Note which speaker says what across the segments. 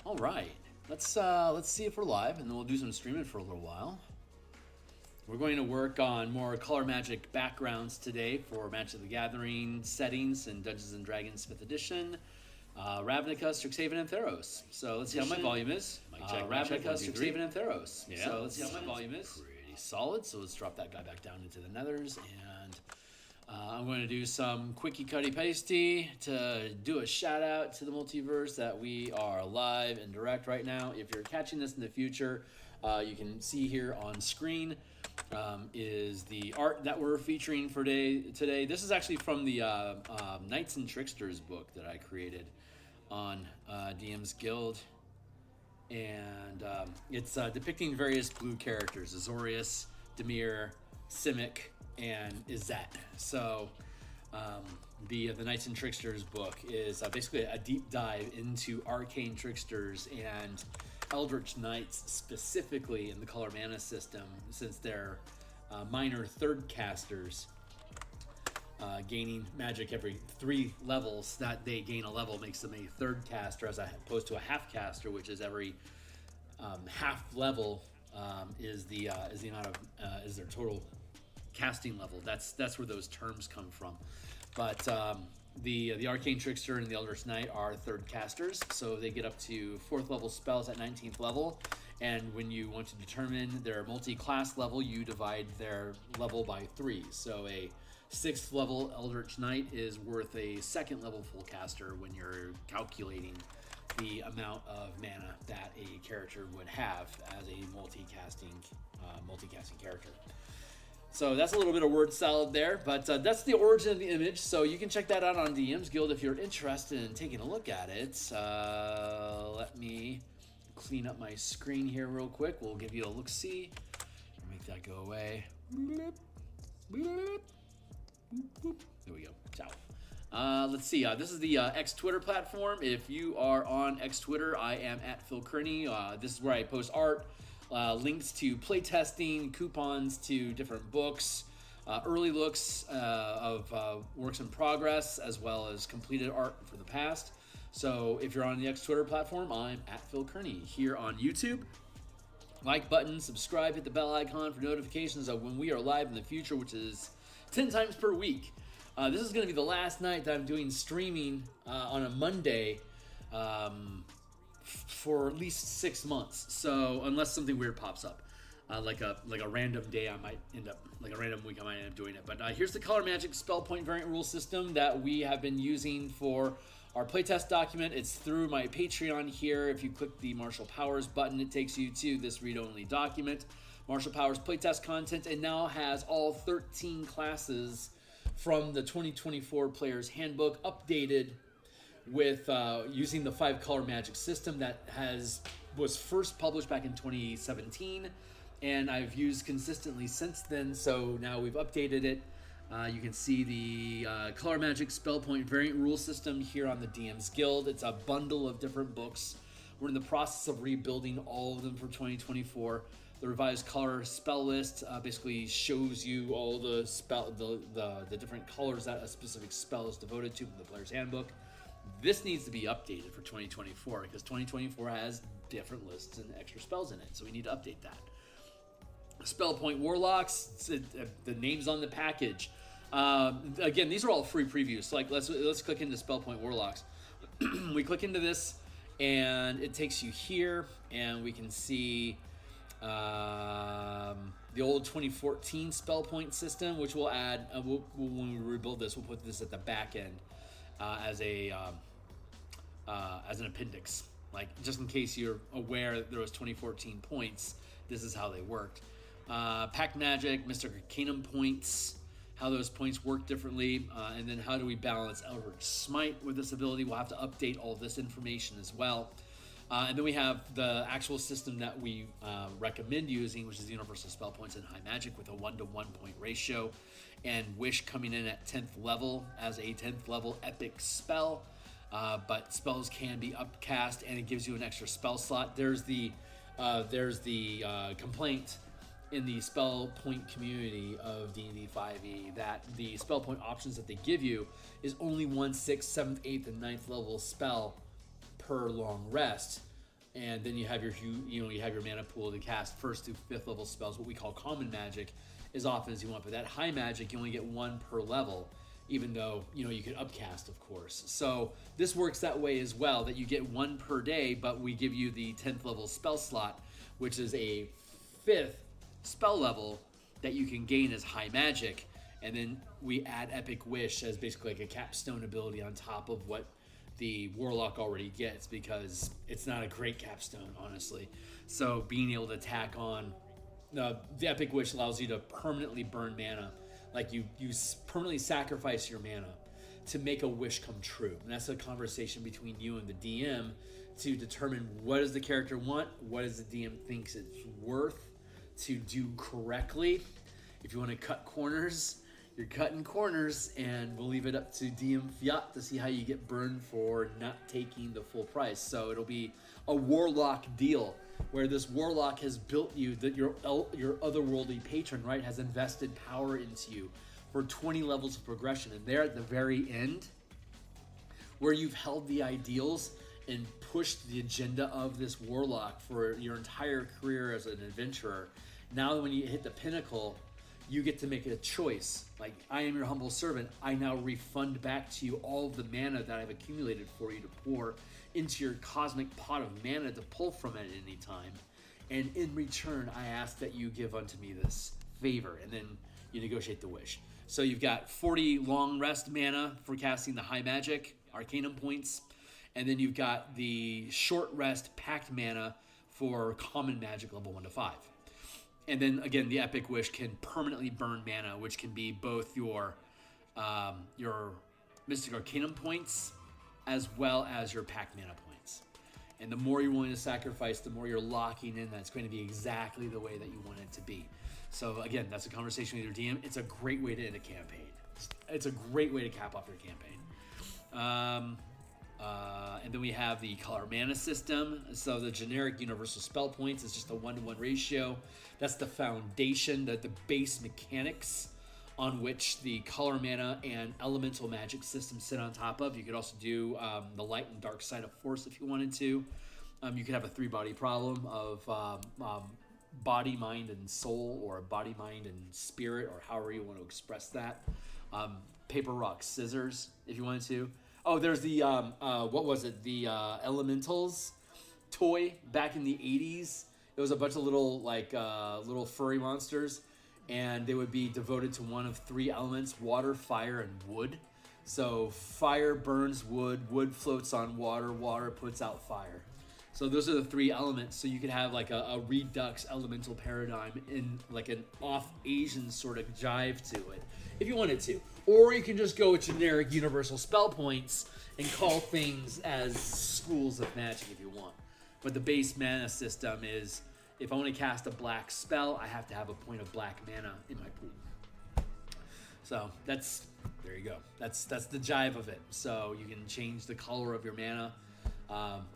Speaker 1: All right, let's see if we're live, and then we'll do some streaming for a little while. We're going to work on more color magic backgrounds today for Magic the Gathering settings in Dungeons and Dragons 5th Edition, Ravnica, Strixhaven, and Theros. So let's see how my volume is. Ravnica, Strixhaven, and Theros.
Speaker 2: Yeah.
Speaker 1: So let's see how my volume is. Pretty solid. So let's drop that guy back down into the nethers, and I'm going to do some quickie cutty pasty to do a shout out to the multiverse that we are live and direct right now. If you're catching this in the future, you can see here on screen is the art that we're featuring for today. This is actually from the Knights and Tricksters book that I created on DMsGuild. And it's depicting various blue characters: Azorius, Dimir, Simic, and Izzet. So the Knights and Tricksters book is basically a deep dive into arcane tricksters and Eldritch Knights specifically in the color mana system, since they're minor third casters, gaining magic every 3 levels. That they gain a level makes them a third caster, as opposed to a half caster, which is every half level is the amount of is their total casting level. That's where those terms come from. But the Arcane Trickster and the Eldritch Knight are third casters, so they get up to 4th level spells at 19th level. And when you want to determine their multi-class level, you divide their level by 3. So a 6th level Eldritch Knight is worth a 2nd level full caster when you're calculating the amount of mana that a character would have as a multi-casting character. So that's a little bit of word salad there, but that's the origin of the image. So you can check that out on DMsGuild if you're interested in taking a look at it. Let me clean up my screen here real quick. We'll give you a look-see. Make that go away. There we go. Ciao. Let's see. This is the X Twitter platform. If you are on X Twitter, I am at Phil Kearney. This is where I post art. Links to playtesting, coupons to different books, early looks of works in progress, as well as completed art for the past. So if you're on the X Twitter platform, I'm at Phil Kearney. Here on YouTube, like button, subscribe, hit the bell icon for notifications of when we are live in the future, which is 10 times per week. This is going to be the last night that I'm doing streaming on a Monday for at least 6 months. So unless something weird pops up, like a random day, I might end up, like a random week, I might end up doing it. But here's the color magic spell point variant rule system that we have been using for our playtest document. It's through my Patreon here. If you click the Martial Powers button, it takes you to this read-only document. Martial Powers playtest content, and now has all 13 classes from the 2024 Player's Handbook updated with using the 5 color magic system that was first published back in 2017, and I've used consistently since then. So now we've updated it. You can see the color magic spell point variant rule system here on the DMsGuild. It's a bundle of different books. We're in the process of rebuilding all of them for 2024. The revised color spell list basically shows you all the different colors that a specific spell is devoted to from the Player's Handbook. This needs to be updated for 2024 because 2024 has different lists and extra spells in it, so we need to update that. Spell point Warlocks, the name's on the package. Again, these are all free previews. So like let's click into Spell point Warlocks. We click into this, and it takes you here, and we can see the old 2014 spell point system, which we'll add. When we rebuild this, we'll put this at the back end. As an appendix, like just in case you're aware that there was 2014 points, this is how they worked. Pact Magic, Mystic Arcanum points, how those points work differently, and then how do we balance Eldritch Smite with this ability. We'll have to update all this information as well. And then we have the actual system that we recommend using, which is the Universal Spell Points in High Magic with a 1-to-1 point ratio, and Wish coming in at 10th level as a 10th level epic spell. But spells can be upcast, and it gives you an extra spell slot. There's the complaint in the spell point community of D&D 5e that the spell point options that they give you is only 1, 6, 7th, 8th, and 9th level spell per long rest. and then you have your you have your mana pool to cast 1st through 5th level spells, what we call common magic, as often as you want. But that high magic, you only get 1 per level, even though you can upcast, of course. So this works that way as well, that you get 1 per day, but we give you the 10th level spell slot, which is a 5th spell level that you can gain as high magic, and then we add Epic Wish as basically like a capstone ability on top of what the Warlock already gets, because it's not a great capstone, honestly. So being able to tack on the Epic Wish allows you to permanently burn mana, like you permanently sacrifice your mana to make a wish come true. And that's a conversation between you and the DM to determine what does the character want, what does the DM thinks it's worth to do correctly. If you want to cut corners, you're cutting corners, and we'll leave it up to DM Fiat to see how you get burned for not taking the full price. So it'll be a Warlock deal where this Warlock has built you, that your otherworldly patron, right, has invested power into you for 20 levels of progression. And there at the very end, where you've held the ideals and pushed the agenda of this Warlock for your entire career as an adventurer, now when you hit the pinnacle, you get to make a choice. Like, I am your humble servant. I now refund back to you all of the mana that I've accumulated for you to pour into your cosmic pot of mana to pull from at any time. And in return, I ask that you give unto me this favor. And then you negotiate the wish. So you've got 40 long rest mana for casting the high magic, Arcanum points. And then you've got the short rest pact mana for common magic level 1 to 5. And then again, the Epic Wish can permanently burn mana, which can be both your Mystic Arcanum points as well as your pact mana points. And the more you're willing to sacrifice, the more you're locking in that's going to be exactly the way that you want it to be. So again, that's a conversation with your DM. It's a great way to end a campaign. It's a great way to cap off your campaign. And then we have the color mana system. So the generic universal spell points is just a 1-to-1 ratio. That's the foundation, the base mechanics on which the color mana and elemental magic system sit on top of. You could also do the light and dark side of force if you wanted to. You could have a 3-body problem of body, mind, and soul, or body, mind, and spirit, or however you want to express that. Paper, rock, scissors if you wanted to. Oh, there's the, what was it? The Elementals toy back in the 80s. It was a bunch of little, little furry monsters, and they would be devoted to one of 3 elements: water, fire, and wood. So fire burns wood, wood floats on water, water puts out fire. So those are the 3 elements. So you could have like a Redux elemental paradigm in like an off-Asian sort of jive to it, if you wanted to. Or you can just go with generic universal spell points and call things as schools of magic if you want. But the base mana system is, if I want to cast a black spell, I have to have a point of black mana in my pool. So there you go. That's the jive of it. So you can change the color of your mana.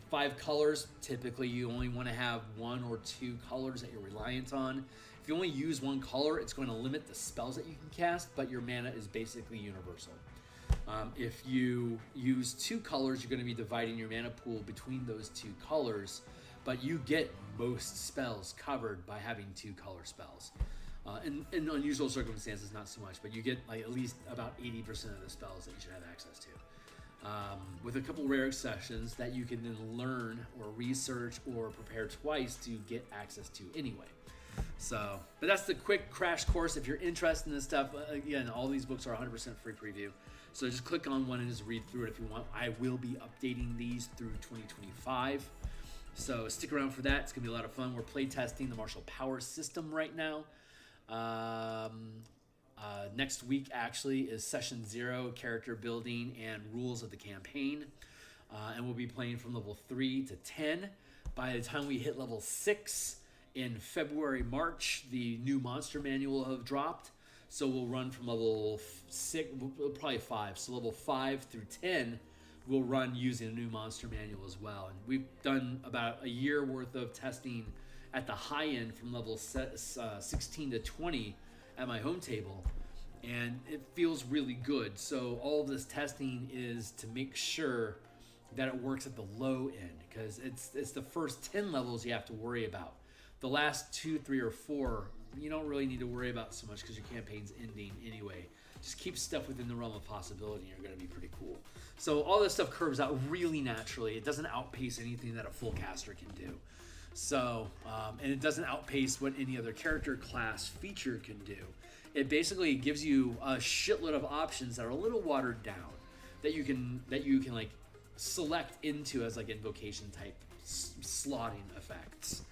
Speaker 1: 5 colors, typically you only want to have 1 or 2 colors that you're reliant on. If you only use 1 color, it's going to limit the spells that you can cast, but your mana is basically universal. If you use 2 colors, you're going to be dividing your mana pool between those 2 colors, but you get most spells covered by having 2 color spells. In unusual circumstances, not so much, but you get like at least about 80% of the spells that you should have access to. With a couple rare exceptions that you can then learn or research or prepare twice to get access to anyway. So, but that's the quick crash course. If you're interested in this stuff, again, all these books are 100% free preview. So just click on one and just read through it if you want. I will be updating these through 2025. So stick around for that. It's going to be a lot of fun. We're play testing the martial power system right now. Next week actually is session 0, character building and rules of the campaign. And we'll be playing from level 3 to 10. By the time we hit level 6 in February, March, the new monster manual will have dropped. So we'll run from level 6, probably 5. So level 5 through 10, we'll run using a new monster manual as well. And we've done about a year worth of testing at the high end from level 16 to 20 at my home table. And it feels really good. So all of this testing is to make sure that it works at the low end, because it's the first 10 levels you have to worry about. The last 2, 3, or 4 you don't really need to worry about so much because your campaign's ending anyway. Just keep stuff within the realm of possibility and you're going to be pretty cool. So all this stuff curves out really naturally. It doesn't outpace anything that a full caster can do. So, and it doesn't outpace what any other character class feature can do. It basically gives you a shitload of options that are a little watered down that you can like select into as like invocation type slotting effects.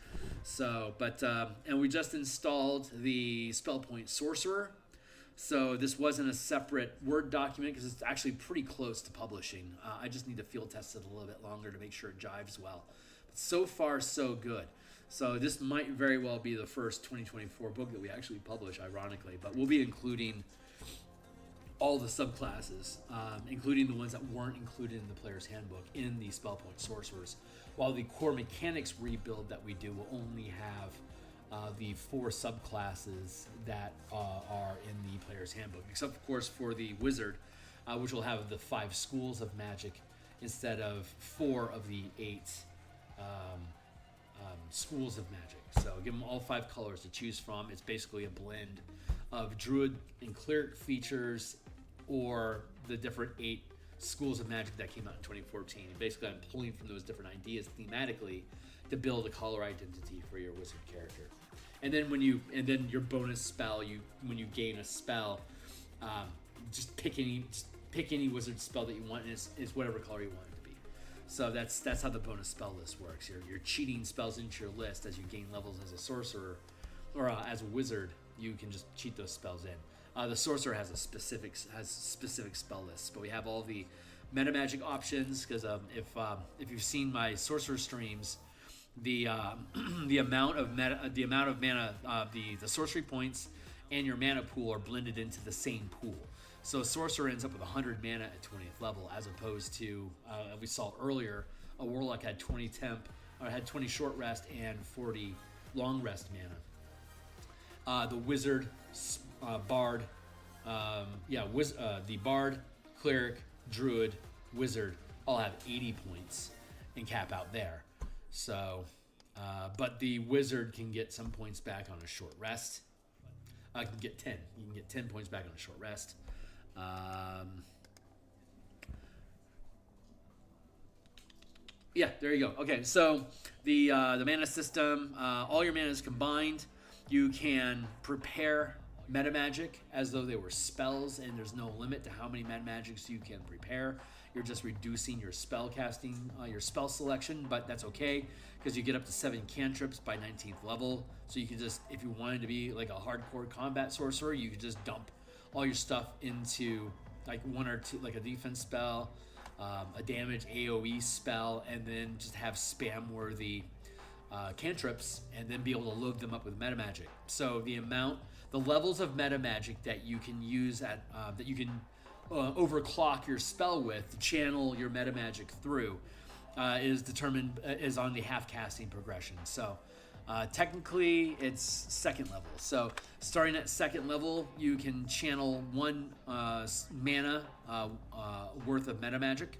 Speaker 1: So, but and we just installed the spell point sorcerer. So this wasn't a separate Word document because it's actually pretty close to publishing. I just need to field test it a little bit longer to make sure it jives well. But so far, so good. So this might very well be the first 2024 book that we actually publish, ironically. But we'll be including all the subclasses, including the ones that weren't included in the player's handbook in the spell point sorcerers. While the core mechanics rebuild that we do will only have the 4 subclasses that are in the player's handbook, except of course for the wizard, which will have the 5 schools of magic instead of 4 of the 8 schools of magic. So give them all 5 colors to choose from. It's basically a blend of druid and cleric features or the different 8 schools of magic that came out in 2014. And basically I'm pulling from those different ideas thematically to build a color identity for your wizard character. And then your bonus spell, when you gain a spell, just pick any wizard spell that you want, and it's whatever color you want it to be. So that's how the bonus spell list works. You're cheating spells into your list as you gain levels as a sorcerer, or as a wizard. You can just cheat those spells in. The sorcerer has specific spell lists, but we have all the meta magic options because if you've seen my sorcerer streams, the amount of mana, the sorcery points and your mana pool are blended into the same pool. So a sorcerer ends up with 100 mana at 20th level, as opposed to we saw earlier, a warlock had 20 temp, or had 20 short rest and 40 long rest mana. The wizard, bard, the bard, cleric, druid, wizard all have 80 points and cap out there. So, but the wizard can get some points back on a short rest. I can get 10. You can get 10 points back on a short rest. Yeah, there you go. Okay, so the mana system, all your mana is combined. You can prepare meta magic as though they were spells, and there's no limit to how many meta magics you can prepare. You're just reducing your spell casting, your spell selection, but that's okay because you get up to 7 cantrips by 19th level. So you can just, if you wanted to be like a hardcore combat sorcerer, you could just dump all your stuff into like 1 or 2, like a defense spell, a damage AoE spell, and then just have spam-worthy cantrips, and then be able to load them up with meta magic. So the levels of meta magic that you can use that you can overclock your spell with to channel your meta magic through is on the half casting progression. So technically it's 2nd level. So starting at 2nd level, you can channel 1 mana worth of meta magic.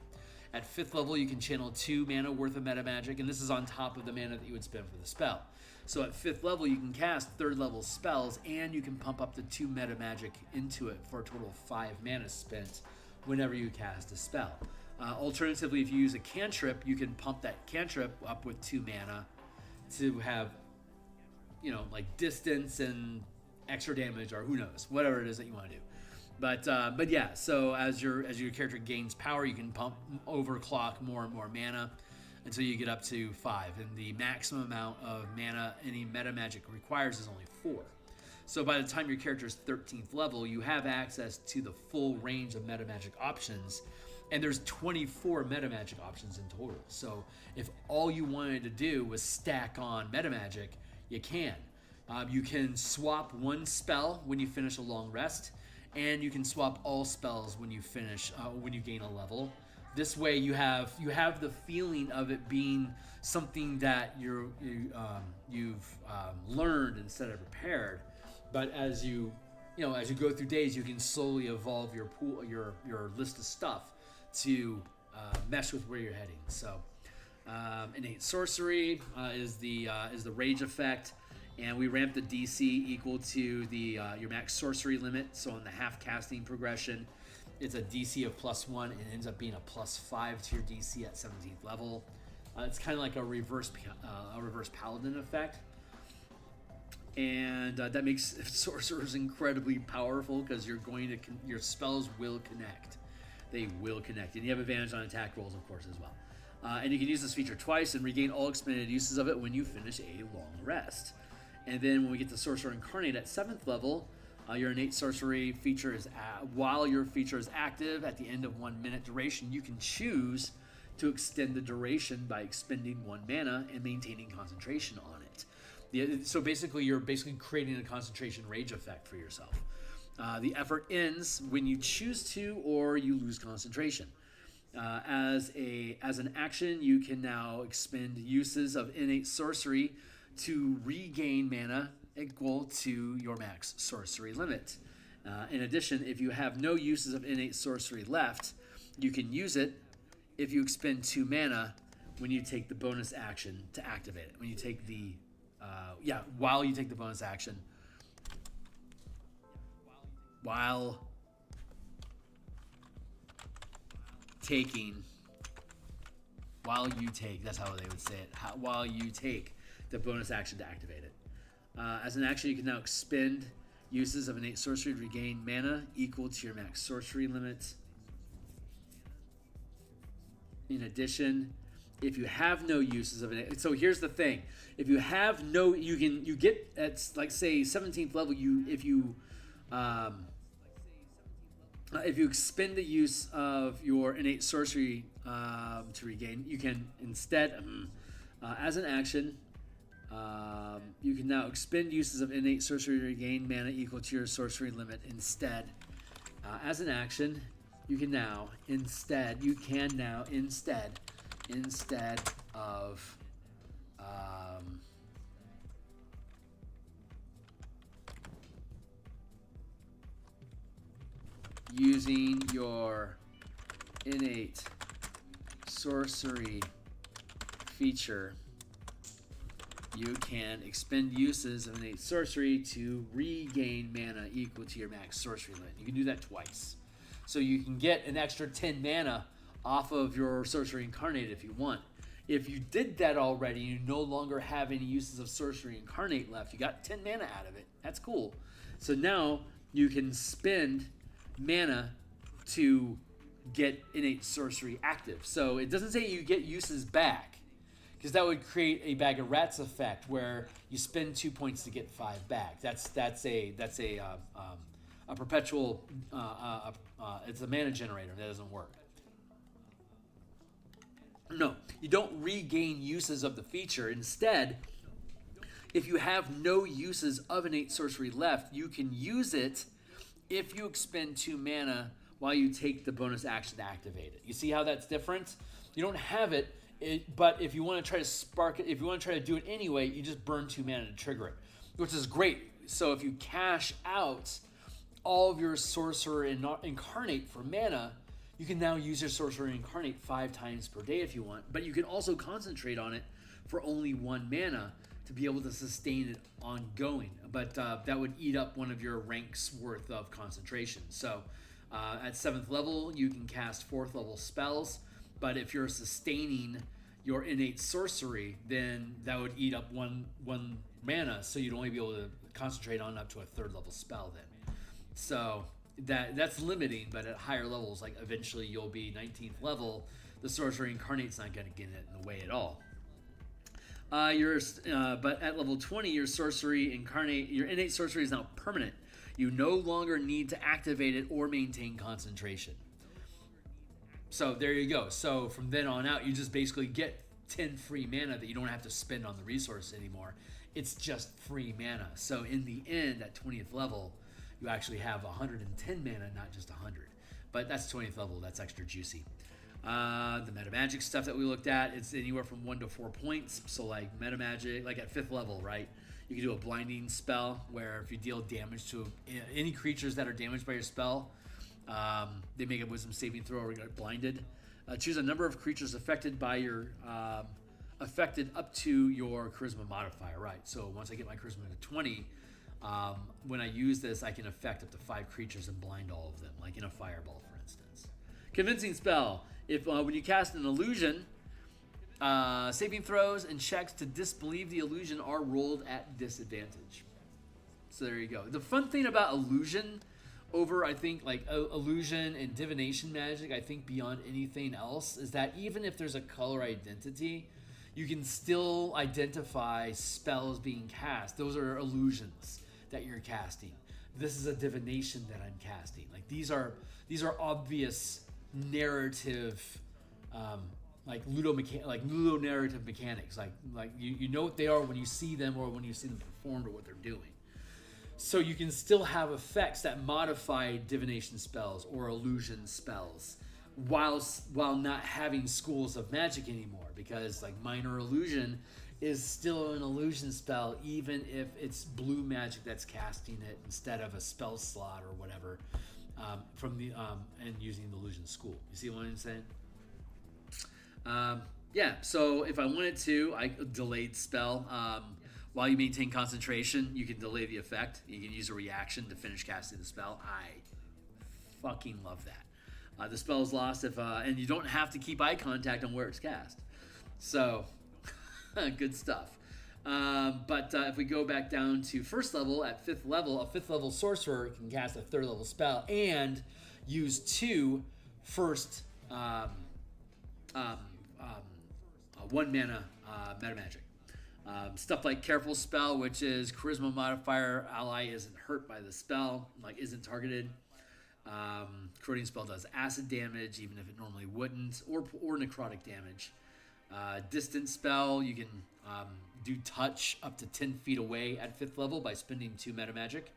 Speaker 1: At 5th level, you can channel 2 mana worth of meta magic, and this is on top of the mana that you would spend for the spell. So at 5th level, you can cast 3rd level spells, and you can pump up to 2 meta magic into it for a total of 5 mana spent whenever you cast a spell. Alternatively, if you use a cantrip, you can pump that cantrip up with 2 mana to have, like distance and extra damage, or who knows, whatever it is that you want to do. But yeah, so as your character gains power, you can overclock more and more mana until you get up to 5, and the maximum amount of mana any meta magic requires is only 4. So by the time your character is 13th level, you have access to the full range of meta magic options, and there's 24 meta magic options in total. So if all you wanted to do was stack on meta magic, you can. You can swap 1 spell when you finish a long rest, and you can swap all spells when you finish when you gain a level. This way, you have the feeling of it being something that you've learned instead of prepared. But as you go through days, you can slowly evolve your pool, your list of stuff to mesh with where you're heading. So innate sorcery is the rage effect, and we ramp the DC equal to the your max sorcery limit. So on the half casting progression, it's a DC of +1 and ends up being a +5 to your DC at 17th level. It's kind of like a reverse paladin effect, and that makes sorcerers incredibly powerful because your spells will connect. They will connect, and you have advantage on attack rolls, of course, as well. And you can use this feature twice and regain all expended uses of it when you finish a long rest. And then when we get to Sorcerer Incarnate at 7th level, your innate sorcery feature is while your feature is active at the end of 1 minute duration, you can choose to extend the duration by expending 1 mana and maintaining concentration on it. So basically, you're creating a concentration rage effect for yourself. The effort ends when you choose to or you lose concentration. As an action, you can now expend uses of innate sorcery to regain mana equal to your max sorcery limit. In addition, if you have no uses of innate sorcery left, you can use it if you expend 2 mana when you take the bonus action to activate it. When you take the while you take the bonus action, while you take, that's how they would say it, while you take the bonus action to activate it. As an action, you can now expend uses of innate sorcery to regain mana equal to your max sorcery limit. In addition, if you have no uses of innate, so here's the thing: if you have no, you get at, like, say 17th level, if you expend the use of your innate sorcery to regain, you can instead, as an action, you can now expend uses of innate sorcery to regain mana equal to your sorcery limit instead. As an action, you can now instead of using your innate sorcery feature, you can expend uses of innate sorcery to regain mana equal to your max sorcery limit. You can do that twice. So you can get an extra 10 mana off of your Sorcery Incarnate if you want. If you did that already, you no longer have any uses of Sorcery Incarnate left. You got 10 mana out of it. That's cool. So now you can spend mana to get innate sorcery active. So it doesn't say you get uses back, because that would create a bag of rats effect where you spend 2 points to get 5 back. That's a perpetual. It's a mana generator. That doesn't work. No, you don't regain uses of the feature. Instead, if you have no uses of innate sorcery left, you can use it if you expend 2 mana while you take the bonus action to activate it. You see how that's different? You don't have it, but if you want to try to spark it, if you want to try to do it anyway, you just burn 2 mana to trigger it, which is great. So if you cash out all of your Sorcerer Incarnate for mana, you can now use your Sorcerer Incarnate 5 times per day if you want, but you can also concentrate on it for only 1 mana to be able to sustain it ongoing. But that would eat up one of your ranks worth of concentration. So at 7th level, you can cast 4th level spells, but if you're sustaining your innate sorcery, then that would eat up one mana, so you'd only be able to concentrate on up to a 3rd level spell then. So that's limiting, but at higher levels, like eventually you'll be 19th level, the Sorcerer Incarnate's not going to get it in the way at all. But at level 20, your Sorcery Incarnate, your innate sorcery is now permanent. You no longer need to activate it or maintain concentration. So there you go. So from then on out, you just basically get 10 free mana that you don't have to spend on the resource anymore. It's just free mana. So in the end, at 20th level, you actually have 110 mana, not just 100. But that's 20th level. That's extra juicy. The meta magic stuff that we looked at, it's anywhere from 1 to 4 points. So like meta magic, like at 5th level, right? You can do a blinding spell where if you deal damage to any creatures that are damaged by your spell, they make a wisdom saving throw or get blinded. choose a number of creatures affected by your affected up to your charisma modifier. Right. So once I get my charisma to 20, when I use this, I can affect up to 5 creatures and blind all of them, like in a fireball, for instance. Convincing spell. If when you cast an illusion, saving throws and checks to disbelieve the illusion are rolled at disadvantage. So there you go. The fun thing about illusion over, I think, like illusion and divination magic, I think beyond anything else, is that even if there's a color identity, you can still identify spells being cast. Those are illusions that you're casting. This is a divination that I'm casting. Like these are obvious narrative, like ludonarrative mechanics. Like you know what they are when you see them or when you see them performed or what they're doing. So you can still have effects that modify divination spells or illusion spells while not having schools of magic anymore, because like minor illusion is still an illusion spell even if it's blue magic that's casting it instead of a spell slot or whatever, from the and using the illusion school. You see what I'm saying? Yeah, so if I wanted to, I delayed spell. While you maintain concentration, you can delay the effect. You can use a reaction to finish casting the spell. I fucking love that. The spell is lost if, and you don't have to keep eye contact on where it's cast. So, good stuff. But if we go back down to first level, at 5th level, a 5th level sorcerer can cast a 3rd level spell and use 2 first 1 mana meta magic. Stuff like Careful Spell, which is charisma modifier, ally isn't hurt by the spell, like isn't targeted. Corroding Spell does acid damage, even if it normally wouldn't, or necrotic damage. Distance Spell, you can do touch up to 10 feet away at 5th level by spending 2 meta magic.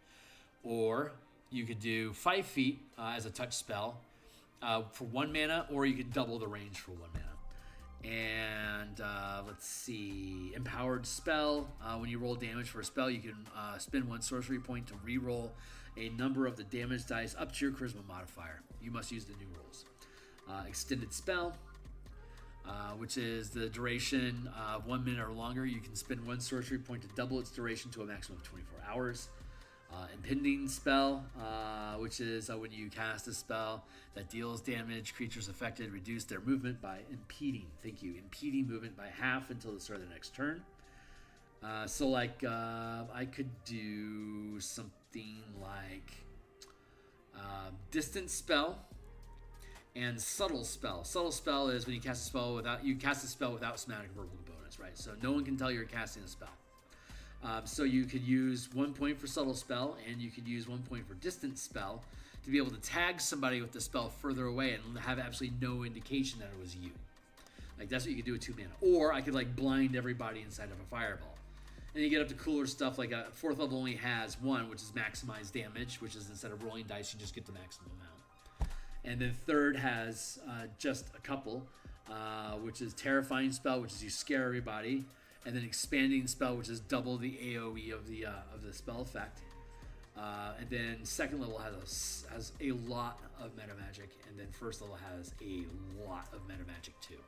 Speaker 1: Or you could do 5 feet as a touch spell for 1 mana, or you could double the range for 1 mana. And let's see, Empowered Spell. When you roll damage for a spell, you can spend 1 sorcery point to reroll a number of the damage dice up to your charisma modifier. You must use the new rules. Extended Spell, which is the duration of 1 minute or longer. You can spend 1 sorcery point to double its duration to a maximum of 24 hours. Impending Spell, which is when you cast a spell that deals damage, creatures affected reduce their movement by impeding. Thank you. Impeding movement by half until the start of the next turn. So like I could do something like Distant Spell and Subtle Spell. Subtle Spell is when you cast a spell without somatic verbal bonus, right? So no one can tell you're casting a spell. So you could use 1 point for Subtle Spell, and you could use 1 point for Distant Spell to be able to tag somebody with the spell further away and have absolutely no indication that it was you. Like that's what you could do with 2 mana. Or I could like blind everybody inside of a fireball. And you get up to cooler stuff like a 4th level only has 1, which is maximize damage, which is instead of rolling dice, you just get the maximum amount. And then 3rd has just a couple, which is Terrifying Spell, which is you scare everybody. And then Expanding Spell, which is double the AoE of the spell effect. And then 2nd level has a lot of meta magic, and then 1st level has a lot of meta magic too.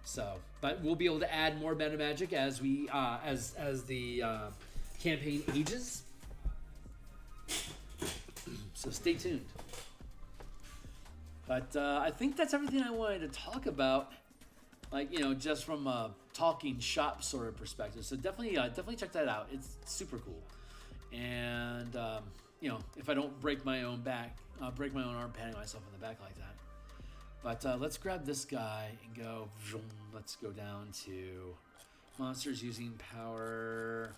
Speaker 1: So, but we'll be able to add more meta magic as we as the campaign ages. So stay tuned. But I think that's everything I wanted to talk about. Like, you know, just from a talking shop sort of perspective. So definitely check that out. It's super cool. And, you know, if I don't break my own arm patting myself on the back like that. But let's grab this guy and go, let's go down to monsters using power.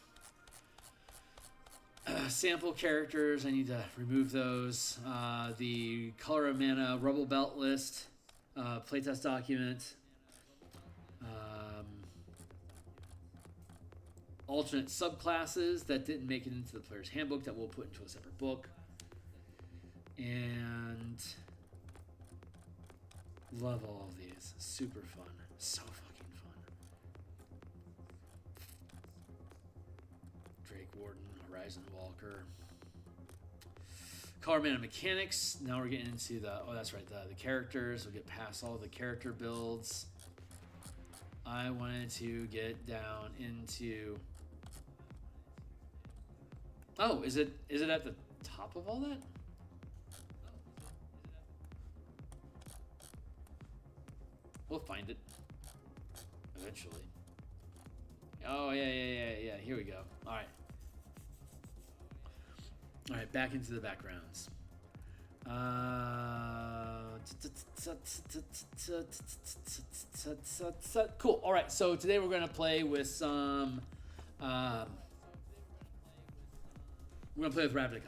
Speaker 1: Sample characters, I need to remove those. The color of mana, Rubble Belt list, playtest document. Alternate subclasses that didn't make it into the player's handbook that we'll put into a separate book. And love all of these. Super fun. So fucking fun. Drake Warden, Horizon Walker. Color mana mechanics. Now we're getting into the, oh, that's right, the characters. We'll get past all the character builds. I wanted to get down into, oh, is it at the top of all that? We'll find it eventually. Oh, yeah. Here we go. All right. All right, back into the backgrounds. Cool. All right, so today we're going to play with some... we're going to play with Ravnica.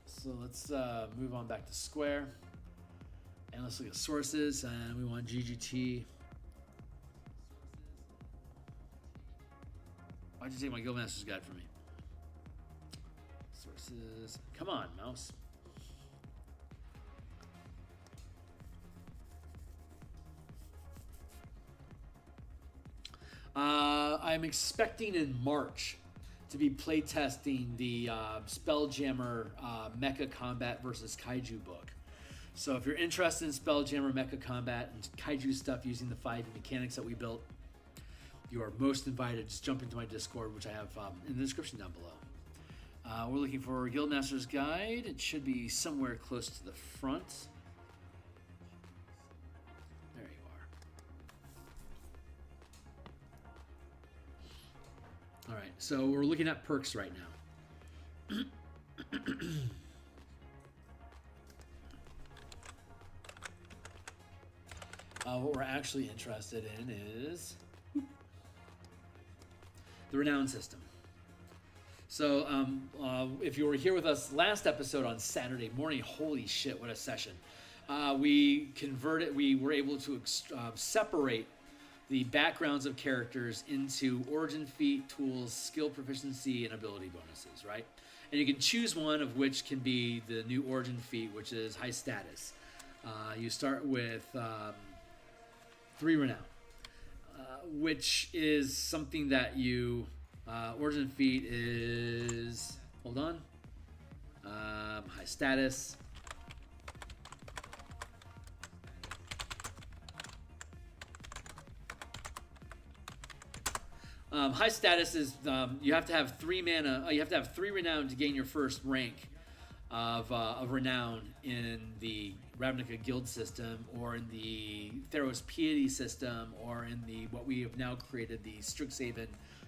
Speaker 1: So let's move on back to Square. And let's look at sources. And we want GGT. Why'd you take my Guildmaster's Guide from me? Sources. Come on, mouse. I'm expecting in March to be playtesting the Spelljammer Mecha Combat versus Kaiju book. So if you're interested in Spelljammer Mecha Combat and Kaiju stuff using the 5 mechanics that we built, you are most invited. Just jump into my Discord, which I have in the description down below. We're looking for Guildmaster's Guide. It should be somewhere close to the front. There you are. All right, so we're looking at perks right now. What we're actually interested in is the renown system. So if you were here with us last episode on Saturday morning, holy shit, what a session. We were able to separate the backgrounds of characters into origin feat, tools, skill proficiency, and ability bonuses, right? And you can choose one of which can be the new origin feat, which is high status. You start with 3 renown. Which is something that you, origin feat is, hold on, high status. High status is, you have to have 3 mana, you have to have 3 renown to gain your first rank of renown in the Ravnica guild system, or in the Theros piety system, or in the what we have now created, the Strixhaven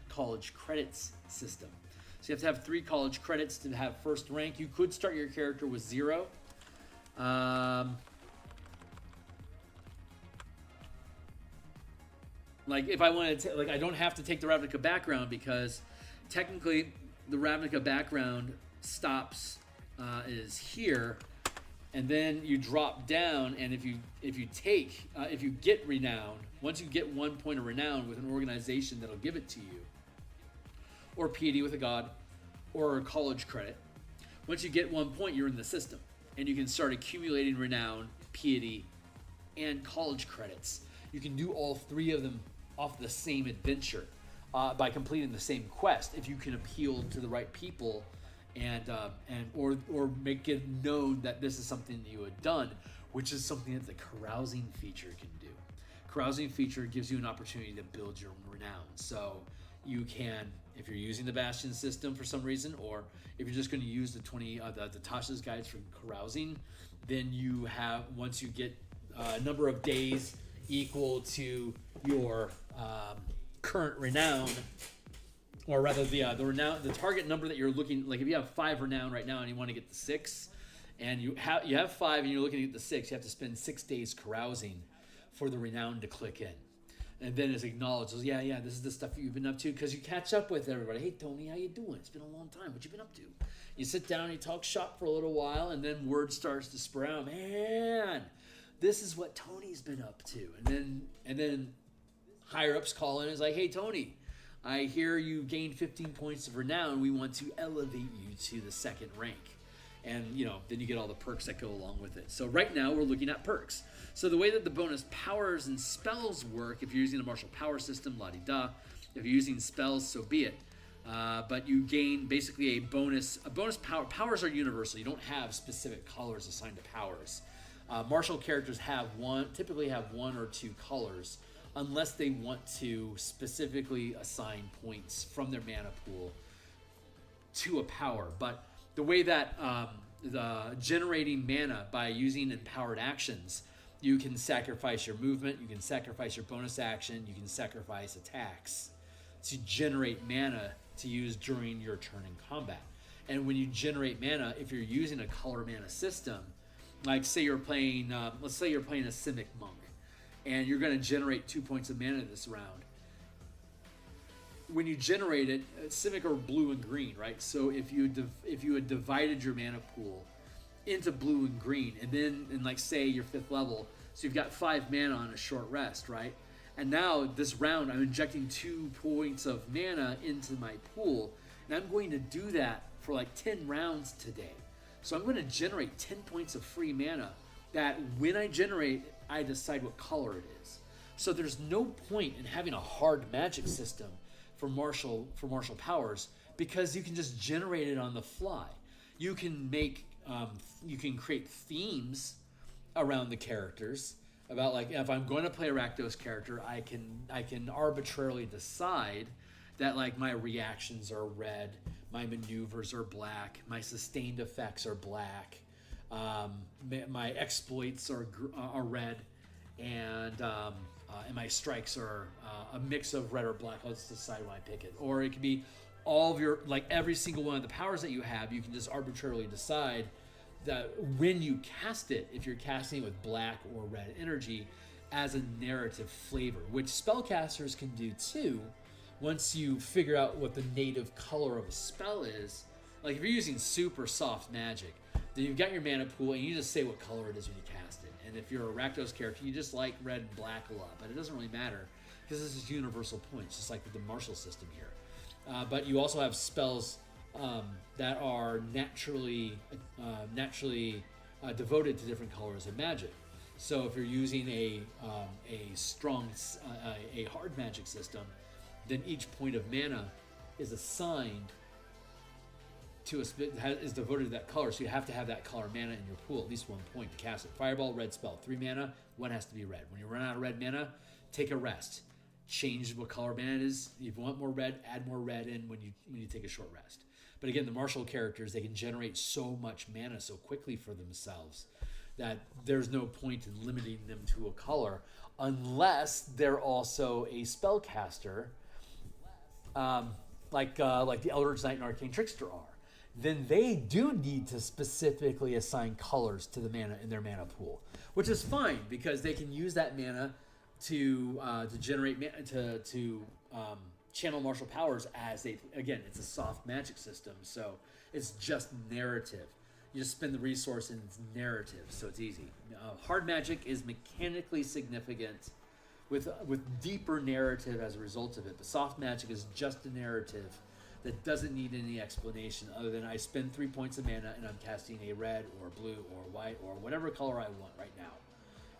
Speaker 1: college credits system. So you have to have 3 college credits to have first rank. You could start your character with 0. Like if I wanted to, like I don't have to take the Ravnica background, because technically the Ravnica background stops is here. And then you drop down, and if you get renown, once you get 1 point of renown with an organization that'll give it to you, or piety with a god, or a college credit, once you get 1 point, you're in the system, and you can start accumulating renown, piety, and college credits. You can do all 3 of them off the same adventure by completing the same quest if you can appeal to the right people. Or make it known that this is something that you had done, which is something that the carousing feature can do. Carousing feature gives you an opportunity to build your renown. So you can, if you're using the Bastion system for some reason, or if you're just going to use the Tasha's guides for carousing, then you have, once you get a number of days equal to your current renown, or rather the renown, the target number that you're looking, like if you have 5 renown right now and you want to get the 6, and you have 5 and you're looking at the 6, you have to spend 6 days carousing for the renown to click in. And then it's acknowledged, yeah, this is the stuff you've been up to, because you catch up with everybody. Hey, Tony, how you doing? It's been a long time. What you been up to? You sit down, you talk shop for a little while, and then word starts to spread out. Man, this is what Tony's been up to. And then higher ups call in and is like, hey, Tony, I hear you gained 15 points of renown. We want to elevate you to the 2nd rank. And, then you get all the perks that go along with it. So right now we're looking at perks. So the way that the bonus powers and spells work, if you're using a martial power system, la-di-da, If you're using spells, so be it. But you gain basically a bonus power. Powers are universal. You don't have specific colors assigned to powers. Martial characters typically have one or two colors, unless they want to specifically assign points from their mana pool to a power. But the way that the generating mana by using empowered actions, you can sacrifice your movement, you can sacrifice your bonus action, you can sacrifice attacks to generate mana to use during your turn in combat. And when you generate mana, if you're using a color mana system, like say you're playing, let's say you're playing a Simic Monk, and you're going to generate 2 points of mana this round. When you generate it, Simic are blue and green, right? So if you had divided your mana pool into blue and green, and then, and like say you're 5th level, so you've got 5 mana on a short rest, right? And now this round, I'm injecting 2 points of mana into my pool, and I'm going to do that for like 10 rounds today. So I'm going to generate 10 points of free mana that when I generate, I decide what color it is. So there's no point in having a hard magic system for martial powers, because you can just generate it on the fly. You can create themes around the characters. About like, if I'm going to play a Rakdos character, I can arbitrarily decide that like my reactions are red, my maneuvers are black, my sustained effects are black, my exploits are red, and my strikes are a mix of red or black. I'll just decide when I pick it. Or it could be all of your, like every single one of the powers that you have, you can just arbitrarily decide that when you cast it, if you're casting it with black or red energy, as a narrative flavor, which spellcasters can do too, once you figure out what the native color of a spell is. Like if you're using super soft magic, then you've got your mana pool and you just say what color it is when you cast it. And if you're a Rakdos character, you just like red and black a lot, but it doesn't really matter because this is universal points, just like with the martial system here. But you also have spells that are naturally devoted to different colors of magic. So if you're using a hard magic system, then each point of mana is assigned to is devoted to that color. So you have to have that color mana in your pool, at least 1 point to cast it. Fireball, red spell, 3 mana, 1 has to be red. When you run out of red mana, take a rest. Change what color mana it is. If you want more red, add more red in when you take a short rest. But again, the martial characters, they can generate so much mana so quickly for themselves that there's no point in limiting them to a color unless they're also a spellcaster, like the Eldritch Knight and Arcane Trickster are. Then they do need to specifically assign colors to the mana in their mana pool, which is fine because they can use that mana to generate mana to channel martial powers as again, it's a soft magic system, so it's just narrative. You just spend the resource and it's narrative, so it's easy. Hard magic is mechanically significant with deeper narrative as a result of it, but soft magic is just a narrative that doesn't need any explanation other than I spend 3 points of mana and I'm casting a red or blue or white or whatever color I want right now.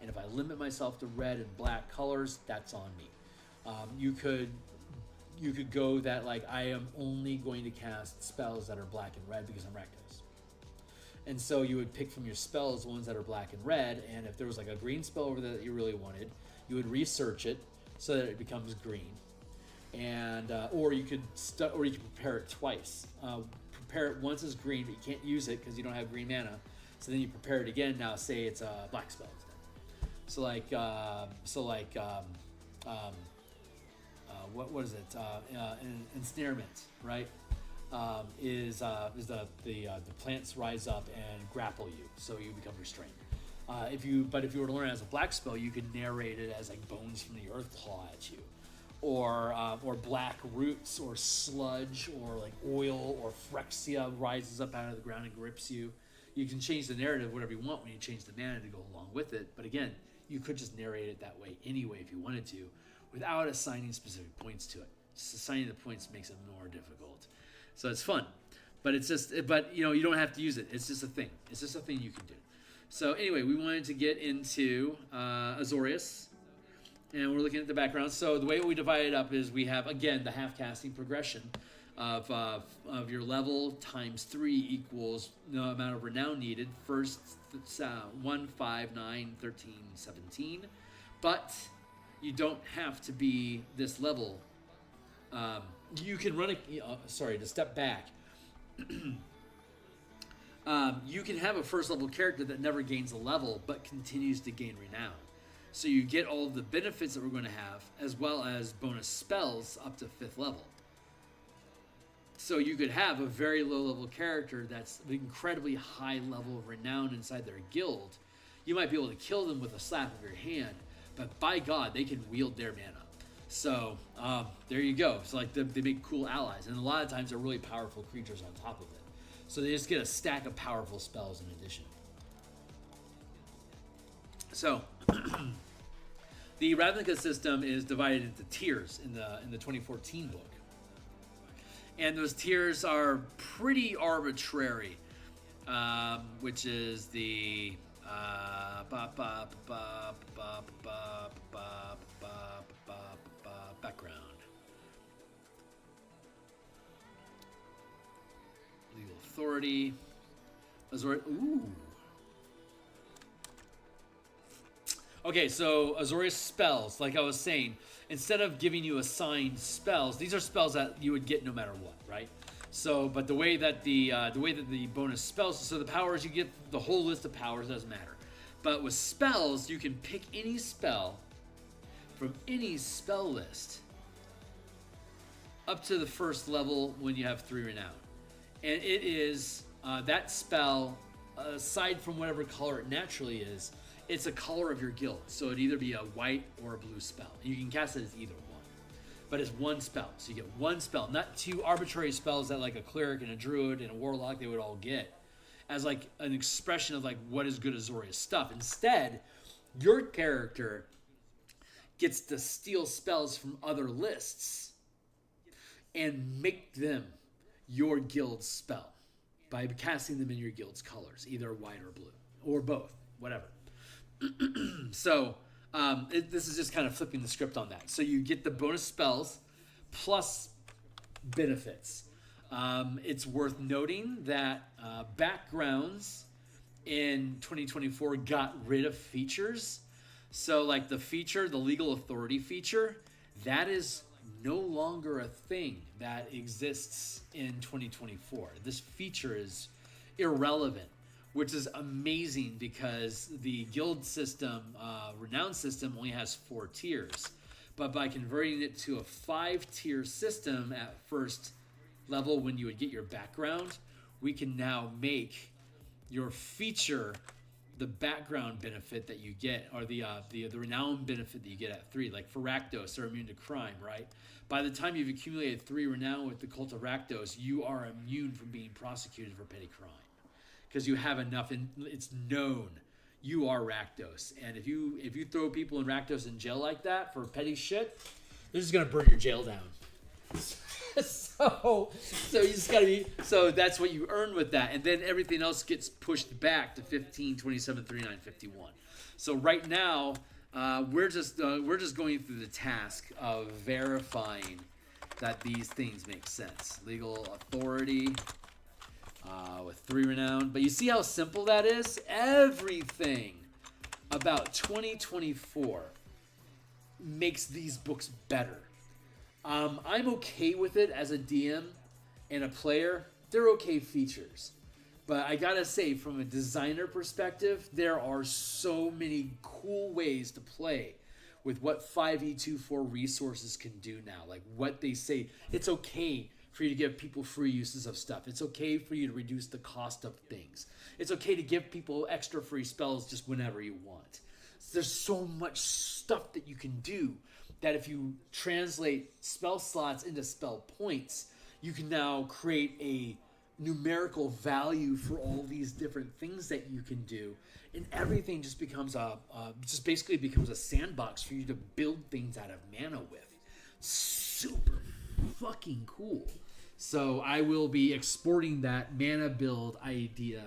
Speaker 1: And if I limit myself to red and black colors, that's on me. You could go that like I am only going to cast spells that are black and red because I'm Rakdos. And so you would pick from your spells ones that are black and red, and if there was like a green spell over there that you really wanted, you would research it so that it becomes green. And or you could prepare it twice. Prepare it once as green, but you can't use it because you don't have green mana. So then you prepare it again. Now say it's a black spell instead. What is it? Ensnarement, right? Is the plants rise up and grapple you, so you become restrained. If you were to learn it as a black spell, you could narrate it as like bones from the earth claw at you, or black roots, or sludge, or like oil, or Phyrexia rises up out of the ground and grips you. You can change the narrative whatever you want when you change the mana to go along with it. But again, you could just narrate it that way anyway if you wanted to, without assigning specific points to it. Just assigning the points makes it more difficult. So it's fun, but you don't have to use it. It's just a thing. It's just a thing you can do. So anyway, we wanted to get into Azorius. And we're looking at the background. So the way we divide it up is we have, again, the half-casting progression of your level times 3 equals the amount of renown needed. First, 1, 5, 9, 13, 17. But you don't have to be this level. You can run to step back. You can have a first level character that never gains a level but continues to gain renown. So you get all of the benefits that we're going to have, as well as bonus spells up to 5th level. So you could have a very low level character that's an incredibly high level of renown inside their guild. You might be able to kill them with a slap of your hand, but by God, they can wield their mana. So there you go. So like they make cool allies, and a lot of times they're really powerful creatures on top of it. So they just get a stack of powerful spells in addition. So the Ravnica system is divided into tiers in the 2014 book, and those tiers are pretty arbitrary, which is the background. Legal authority. Ooh. Okay, so Azorius spells, like I was saying, instead of giving you assigned spells, these are spells that you would get no matter what, right? So, but the way that the bonus spells, so the powers, you get the whole list of powers, doesn't matter. But with spells, you can pick any spell from any spell list up to the first level when you have 3 renown. And it is that spell, aside from whatever color it naturally is, it's a color of your guild. So it'd either be a white or a blue spell. You can cast it as either one. But it's one spell. So you get one spell, not 2 arbitrary spells that like a cleric and a druid and a warlock they would all get as like an expression of like what is good Azorius stuff. Instead, your character gets to steal spells from other lists and make them your guild's spell by casting them in your guild's colors, either white or blue, or both, whatever. So this is just kind of flipping the script on that. So you get the bonus spells plus benefits. It's worth noting that backgrounds in 2024 got rid of features. So like the feature, the legal authority feature, that is no longer a thing that exists in 2024. This feature is irrelevant, which is amazing because the guild system, renown system, only has 4 tiers. But by converting it to a 5-tier system at first level when you would get your background, we can now make your feature the background benefit that you get, or the renown benefit that you get at 3. Like for Rakdos, they're immune to crime, right? By the time you've accumulated 3 renown with the Cult of Rakdos, you are immune from being prosecuted for petty crime. Because you have enough, and it's known you are Rakdos. And if you throw people in Rakdos in jail like that for petty shit, they're just gonna burn your jail down. so you just gotta be. So that's what you earn with that, and then everything else gets pushed back to 15, 27, 39, 51. So right now, we're just going through the task of verifying that these things make sense. Legal authority. With 3 renown. But you see how simple that is? Everything about 2024 makes these books better. I'm okay with it as a DM and a player. They're okay features. But I gotta say, from a designer perspective, there are so many cool ways to play with what 5e24 resources can do now. Like what they say, it's okay for you to give people free uses of stuff. It's okay for you to reduce the cost of things. It's okay to give people extra free spells just whenever you want. There's so much stuff that you can do that if you translate spell slots into spell points, you can now create a numerical value for all these different things that you can do, and everything just becomes basically becomes a sandbox for you to build things out of mana with. Super fucking cool. So I will be exporting that mana build idea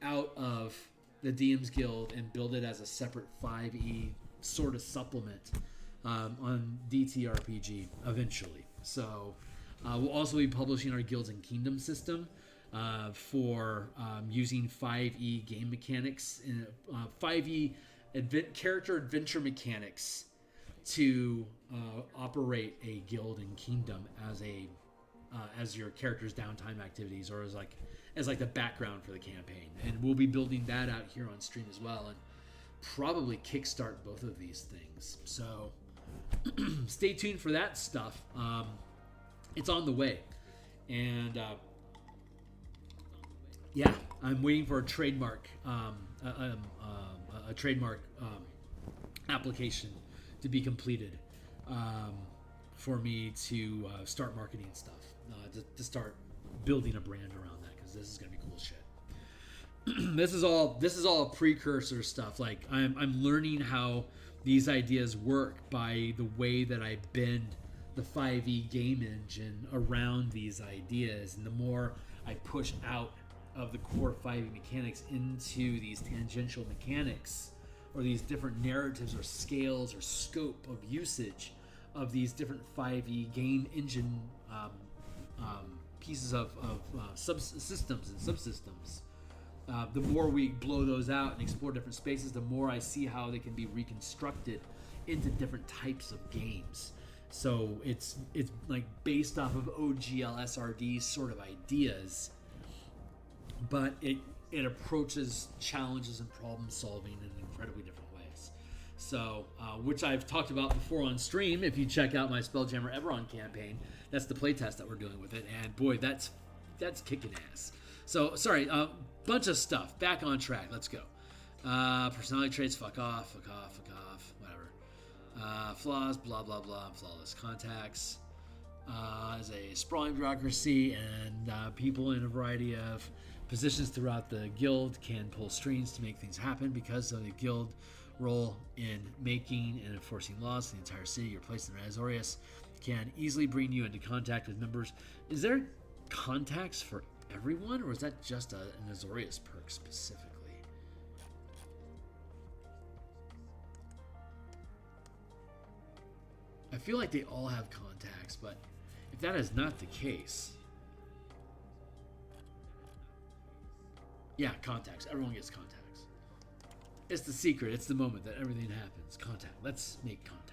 Speaker 1: out of the DMs Guild and build it as a separate 5e sort of supplement on ttrpg eventually. So we'll also be publishing our Guilds and Kingdom system for using 5e game mechanics and 5e character adventure mechanics to operate a guild and kingdom as your character's downtime activities, or as like the background for the campaign. And we'll be building that out here on stream as well, and probably kickstart both of these things. So stay tuned for that stuff. It's on the way, and yeah, I'm waiting for a trademark application to be completed for me to start marketing stuff, to start building a brand around that, because this is gonna be cool shit. This is all precursor stuff. Like I'm learning how these ideas work by the way that I bend the 5e game engine around these ideas, and the more I push out of the core 5e mechanics into these tangential mechanics, or these different narratives or scales or scope of usage of these different 5e game engine pieces of subsystems and subsystems. The more we blow those out and explore different spaces, the more I see how they can be reconstructed into different types of games. So it's like based off of OGL-SRD sort of ideas, but it approaches challenges and problem solving in incredibly different ways. So, which I've talked about before on stream. If you check out my Spelljammer Everon campaign, that's the playtest that we're doing with it, and boy, that's kicking ass. So, sorry, bunch of stuff. Back on track. Let's go. Personality traits. Fuck off. Whatever. Flaws. Blah blah blah. Flawless contacts. As a sprawling bureaucracy, and people in a variety of positions throughout the guild can pull strings to make things happen because of the guild role in making and enforcing laws in the entire city. Your place in Azorius can easily bring you into contact with members. Is there contacts for everyone, or is that just an Azorius perk specifically? I feel like they all have contacts, but if that is not the case, yeah, contacts. Everyone gets contacts. It's the secret. It's the moment that everything happens. Contact. Let's make contact.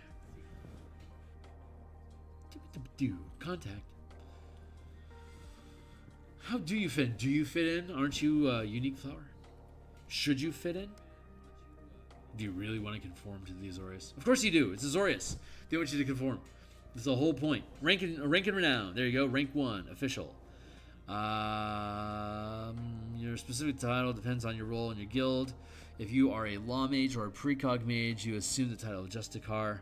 Speaker 1: Contact. How do you fit in? Do you fit in? Aren't you a unique flower? Should you fit in? Do you really want to conform to the Azorius? Of course you do. It's Azorius. They want you to conform. That's the whole point. Rank and renown. There you go. Rank 1. Official. Your specific title depends on your role in your guild. If you are a law mage or a precog mage, you assume the title of Justicar.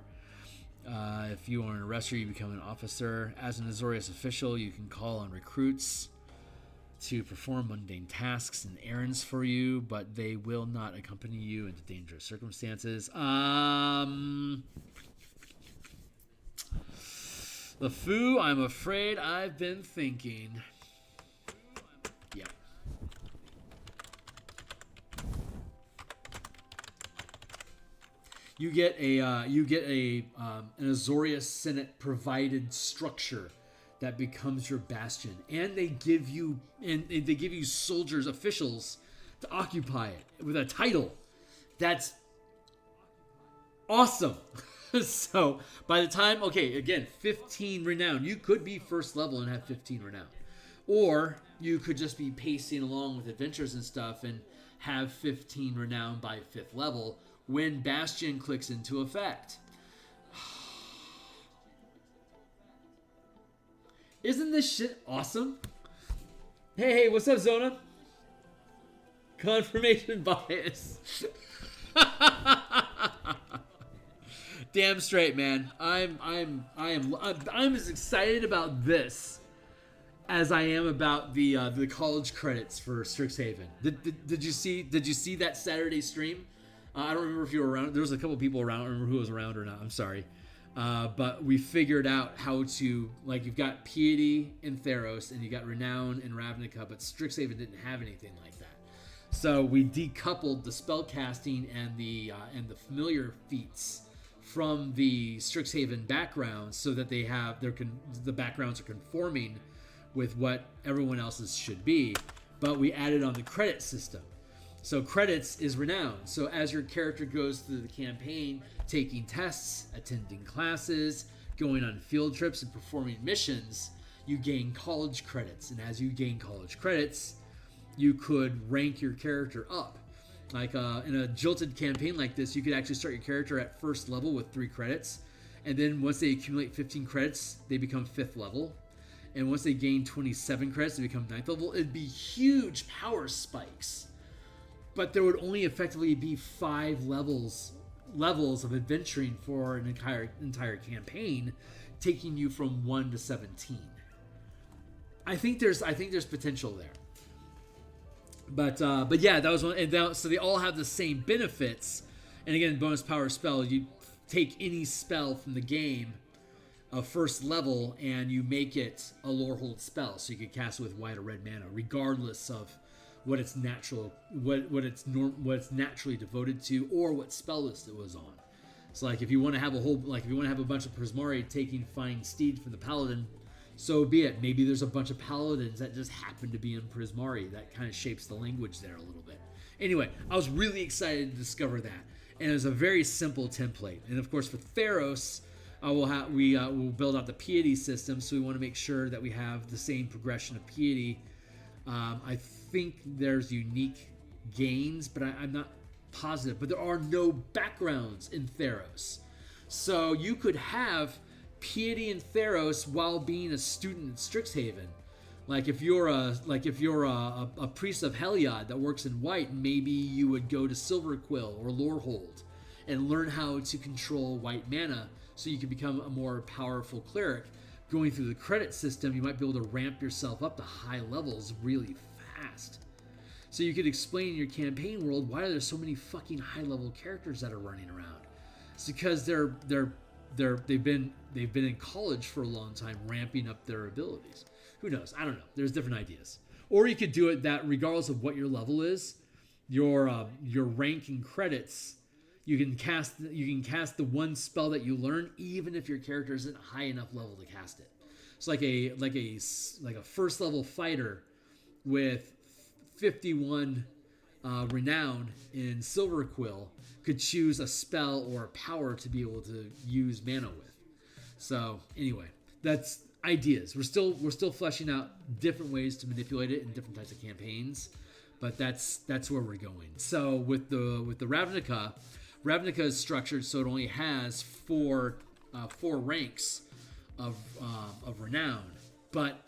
Speaker 1: If you are an arrestor, you become an officer. As an Azorius official, you can call on recruits to perform mundane tasks and errands for you, but they will not accompany you into dangerous circumstances. LeFou, I'm afraid I've been thinking. Yeah. You get an Azorius Senate provided structure that becomes your bastion, and they give you soldiers, officials to occupy it with a title. That's awesome. So by the time, okay, again, 15 renown. You could be first level and have 15 renown, or you could just be pacing along with adventures and stuff and have 15 renown by 5th level when Bastion clicks into effect. Isn't this shit awesome? Hey, what's up, Zona? Confirmation bias. Damn straight, man. I'm as excited about this as I am about the college credits for Strixhaven. Did you see that Saturday stream? I don't remember if you were around. There was a couple people around. I don't remember who was around or not. I'm sorry. But we figured out how to, like, you've got Piety in Theros and you got Renown in Ravnica, but Strixhaven didn't have anything like that. So we decoupled the spell casting and the familiar feats from the Strixhaven backgrounds so that they have the backgrounds are conforming with what everyone else's should be. But we added on the credit system. So credits is renown. So as your character goes through the campaign, taking tests, attending classes, going on field trips, and performing missions, you gain college credits. And as you gain college credits, you could rank your character up. Like in a jilted campaign like this, you could actually start your character at first level with 3 credits. And then once they accumulate 15 credits, they become 5th level. And once they gain 27 credits, they become 9th level. It'd be huge power spikes. But there would only effectively be 5 levels of adventuring for an entire campaign, taking you from 1 to 17. I think there's potential there. But yeah, that was one. And so they all have the same benefits. And again, bonus power spell, you take any spell from the game of first level and you make it a lore hold spell, so you can cast it with white or red mana, regardless of what it's natural, what it's naturally devoted to, or what spell list it was on. So like if you want to have a bunch of Prismari taking Fine Steed from the Paladin, so be it. Maybe there's a bunch of Paladins that just happen to be in Prismari. That kind of shapes the language there a little bit. Anyway, I was really excited to discover that, and it was a very simple template. And of course, for Theros, we'll build out the piety system, so we want to make sure that we have the same progression of piety. I think there's unique gains, but I'm not positive. But there are no backgrounds in Theros, so you could have piety in Theros while being a student in Strixhaven. Like if you're a priest of Heliod that works in white, maybe you would go to Silverquill or Lorehold and learn how to control white mana, so you can become a more powerful cleric. Going through the credit system, you might be able to ramp yourself up to high levels really fast. So you could explain in your campaign world, why are there so many fucking high level characters that are running around? It's because they've been in college for a long time, ramping up their abilities. Who knows? I don't know. There's different ideas. Or you could do it that regardless of what your level is, your rank and credits, you can cast the one spell that you learn, even if your character isn't high enough level to cast it. It's like a first level fighter with 51 renown in Silverquill could choose a spell or a power to be able to use mana with. So anyway, that's ideas. We're still fleshing out different ways to manipulate it in different types of campaigns, but that's where we're going. So with the Ravnica is structured so it only has four ranks of renown, but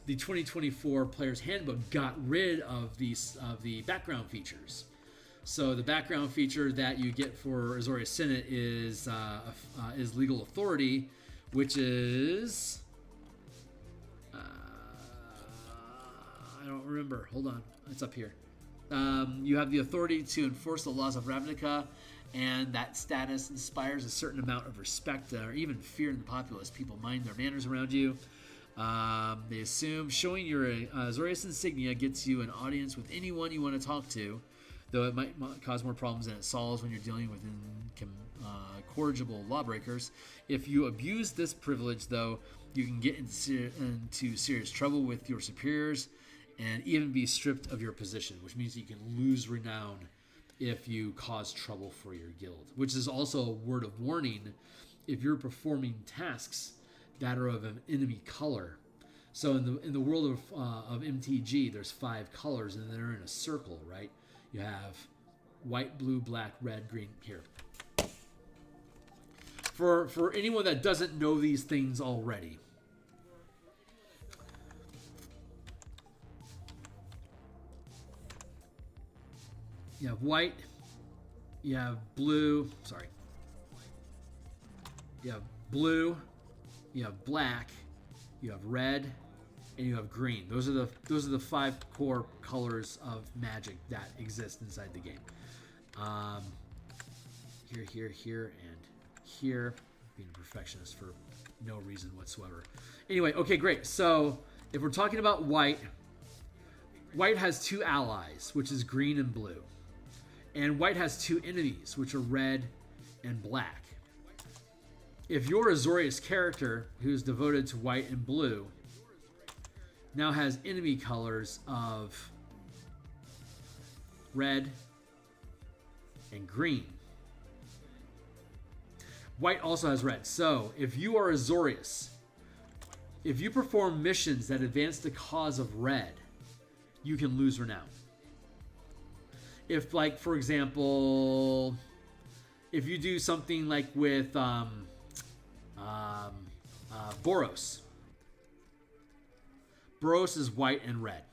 Speaker 1: the 2024 Player's Handbook got rid of the background features. So the background feature that you get for Azorius Senate is legal authority, which is I don't remember. Hold on, it's up here. You have the authority to enforce the laws of Ravnica, and that status inspires a certain amount of respect or even fear in the populace. People mind their manners around you. They assume showing your Azorius insignia gets you an audience with anyone you want to talk to, though it might cause more problems than it solves when you're dealing with incorrigible lawbreakers. If you abuse this privilege, though, you can get into serious trouble with your superiors and even be stripped of your position, which means you can lose renown if you cause trouble for your guild, which is also a word of warning if you're performing tasks that are of an enemy color. So in the world of MTG, there's 5 colors, and they're in a circle, right? You have white, blue, black, red, green. Here, for anyone that doesn't know these things already, you have white, you have blue, you have blue, you have black, you have red, and you have green. Those are the 5 core colors of Magic that exist inside the game. Here, and here. Being a perfectionist for no reason whatsoever. Anyway, okay, great. So if we're talking about white has 2 allies, which is green and blue. And white has 2 enemies, which are red and black. if your Azorius character, who's devoted to white and blue, now has enemy colors of red and green. White also has red. So if you are Azorius, if you perform missions that advance the cause of red, you can lose renown. If, like, for example, if you do something like with Boros. Boros is white and red.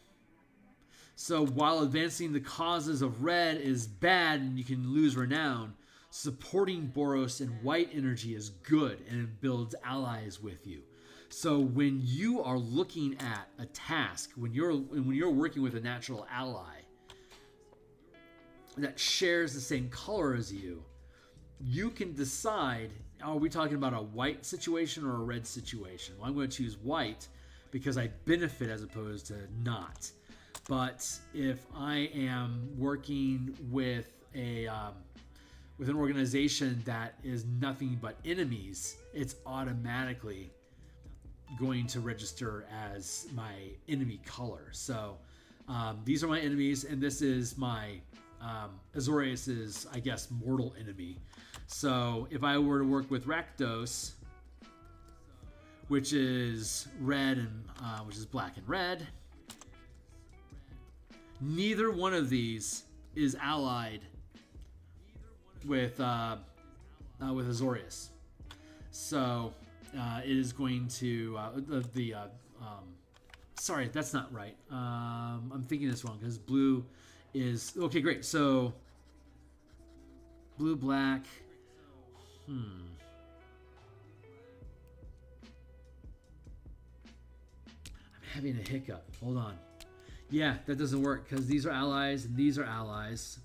Speaker 1: So while advancing the causes of red is bad and you can lose renown, supporting Boros in white energy is good and it builds allies with you. So when you are looking at a task, when you're working with a natural ally that shares the same color as you, you can decide, are we talking about a white situation or a red situation? Well, I'm going to choose white because I benefit as opposed to not. But if I am working with with an organization that is nothing but enemies, it's automatically going to register as my enemy color. So these are my enemies, and this is my Azorius's, I guess, mortal enemy. So if I were to work with Rakdos, which is red and which is black and red, neither one of these is allied with Azorius. So it is going to sorry, that's not right. I'm thinking this wrong because blue is okay. Great. So blue, black. I'm having a hiccup. Hold on. Yeah, that doesn't work because these are allies and these are allies.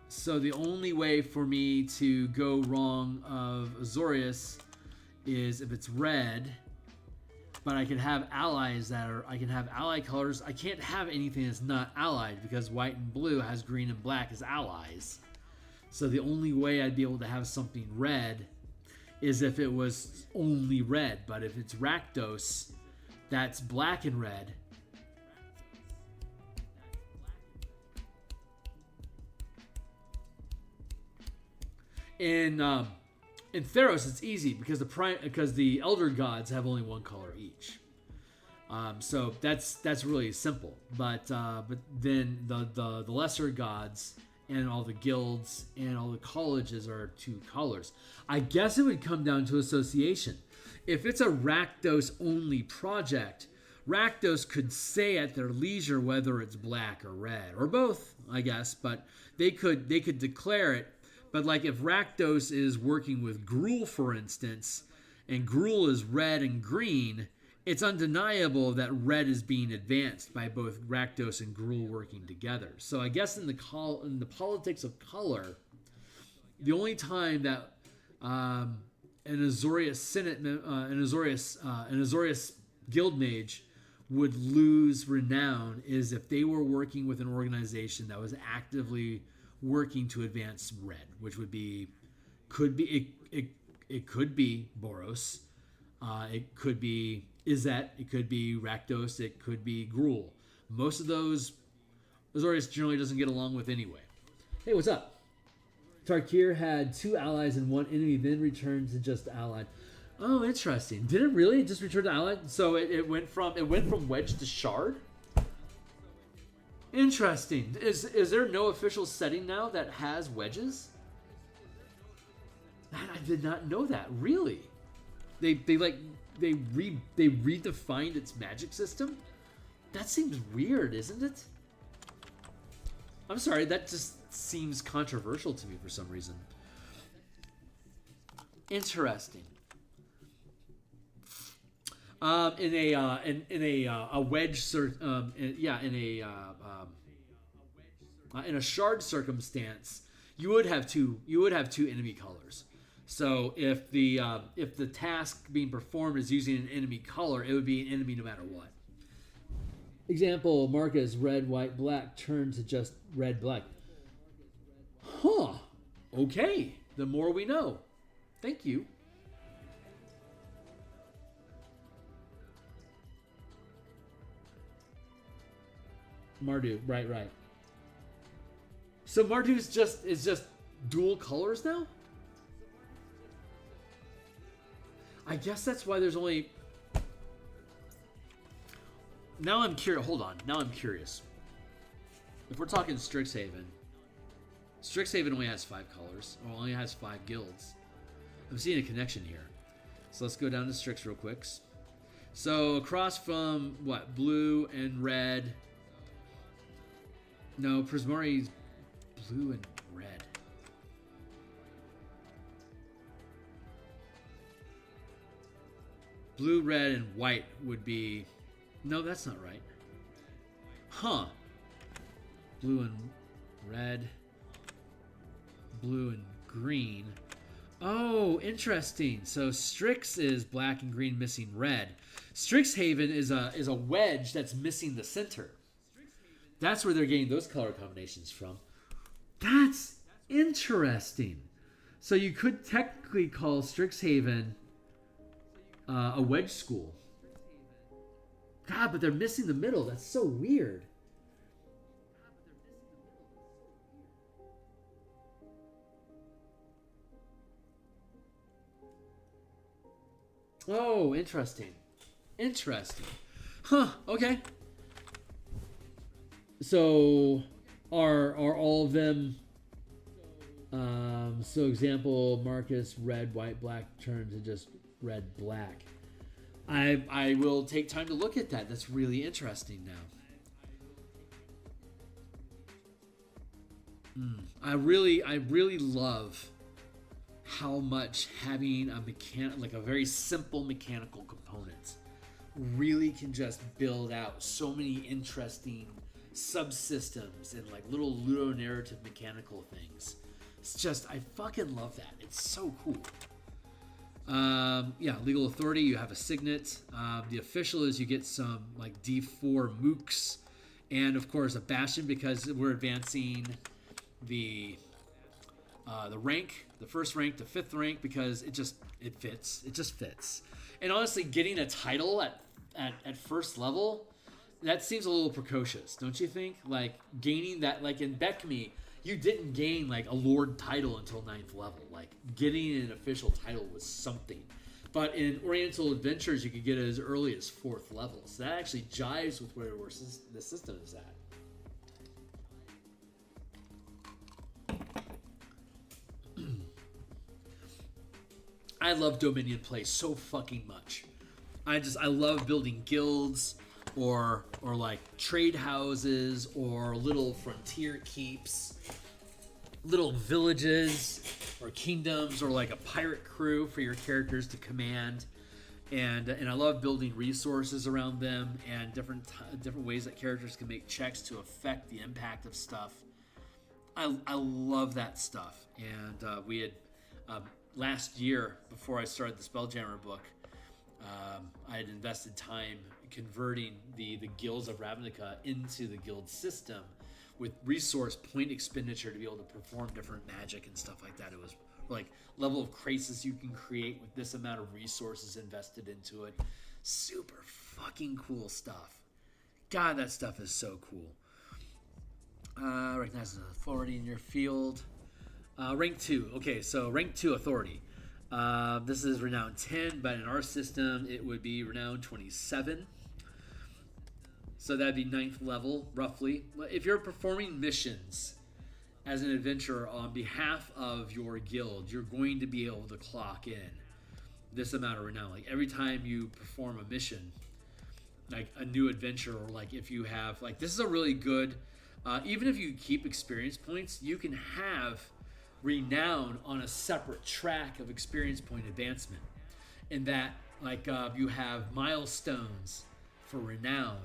Speaker 1: So the only way for me to go wrong of Azorius is if it's red, but I can have allies that are, I can have ally colors. I can't have anything that's not allied because white and blue has green and black as allies. So the only way I'd be able to have something red is if it was only red. But if it's Rakdos, that's black and red. In Theros, it's easy because the elder gods have only one color each. So that's really simple. But then the lesser gods and all the guilds and all the colleges are two colors. I guess it would come down to association. If it's a Rakdos only project, Rakdos could say at their leisure whether it's black or red or both, I guess. But they could declare it. But like if Rakdos is working with Gruul, for instance, and Gruul is red and green, it's undeniable that red is being advanced by both Rakdos and Gruul working together. So I guess in the politics of color, the only time that an Azorius guild mage would lose renown is if they were working with an organization that was actively working to advance red, which could be Boros, it could be Izzet, it could be Rakdos, it could be Gruul. Most of those Azorius generally doesn't get along with anyway. Hey, what's up? Tarkir had 2 allies and 1 enemy, then returned to just allied. Oh, interesting. Did it really just return to allied? So it went from wedge to shard? Interesting. Is there no official setting now that has wedges? Man, I did not know that. Really? They redefined its magic system? That seems weird, isn't it? I'm sorry, that just seems controversial to me for some reason. Interesting. In a wedge in a shard circumstance, you would have two enemy colors. So if the task being performed is using an enemy color, it would be an enemy no matter what. Example: Marcus red, white, black turned to just red, black. Huh. Okay. the more we know. Thank you. Mardu, right. So Mardu's is just dual colors now? I guess that's why there's only... Now I'm curious. Hold on. Now I'm curious. If we're talking Strixhaven only has 5 colors, or only has 5 guilds. I'm seeing a connection here. So let's go down to Strix real quick. So across from, what, blue and red. No, Prismari's blue and red. Blue, red, and white would be... No, that's not right. Huh. Blue and red. Blue and green. Oh, interesting. So Strix is black and green missing red. Strixhaven is a wedge that's missing the center. That's where they're getting those color combinations from. That's interesting. So you could technically call Strixhaven a wedge school. God, but they're missing the middle. That's so weird. Oh, interesting. Interesting. Huh, okay. So are all of them so example Marcus red, white, black turns to just red, black. I will take time to look at that. That's really interesting now. I really love how much having a very simple mechanical component really can just build out so many interesting subsystems and like little ludonarrative mechanical things. It's just, I fucking love that. It's so cool. Yeah, legal authority, you have a signet. The official is you get some like D4 mooks, and of course a bastion because we're advancing the rank, the first rank to 5th rank because it just fits. And honestly, getting a title at first level, that seems a little precocious, don't you think? Like gaining that, like in Beckme, you didn't gain like a lord title until 9th level. Like getting an official title was something. But in Oriental Adventures, you could get it as early as 4th level. So that actually jives with where the system is at. I love Dominion play so fucking much. I love building guilds or like trade houses or little frontier keeps, little villages or kingdoms or like a pirate crew for your characters to command. And I love building resources around them and different ways that characters can make checks to affect the impact of stuff. I love that stuff. And we had last year, before I started the Spelljammer book, I had invested time converting the guilds of Ravnica into the guild system with resource point expenditure to be able to perform different magic and stuff like that. It was like level of crisis you can create with this amount of resources invested into it. Super fucking cool stuff. God, that stuff is so cool. Recognize an authority in your field. Rank 2. Okay, so rank 2 authority. This is renown 10, but in our system it would be renown 27. So that'd be 9th level, roughly. If you're performing missions as an adventurer on behalf of your guild, you're going to be able to clock in this amount of renown. Like every time you perform a mission, like a new adventure, or like if you have, like this is a really good, even if you keep experience points, you can have renown on a separate track of experience point advancement. In that, like you have milestones for renown,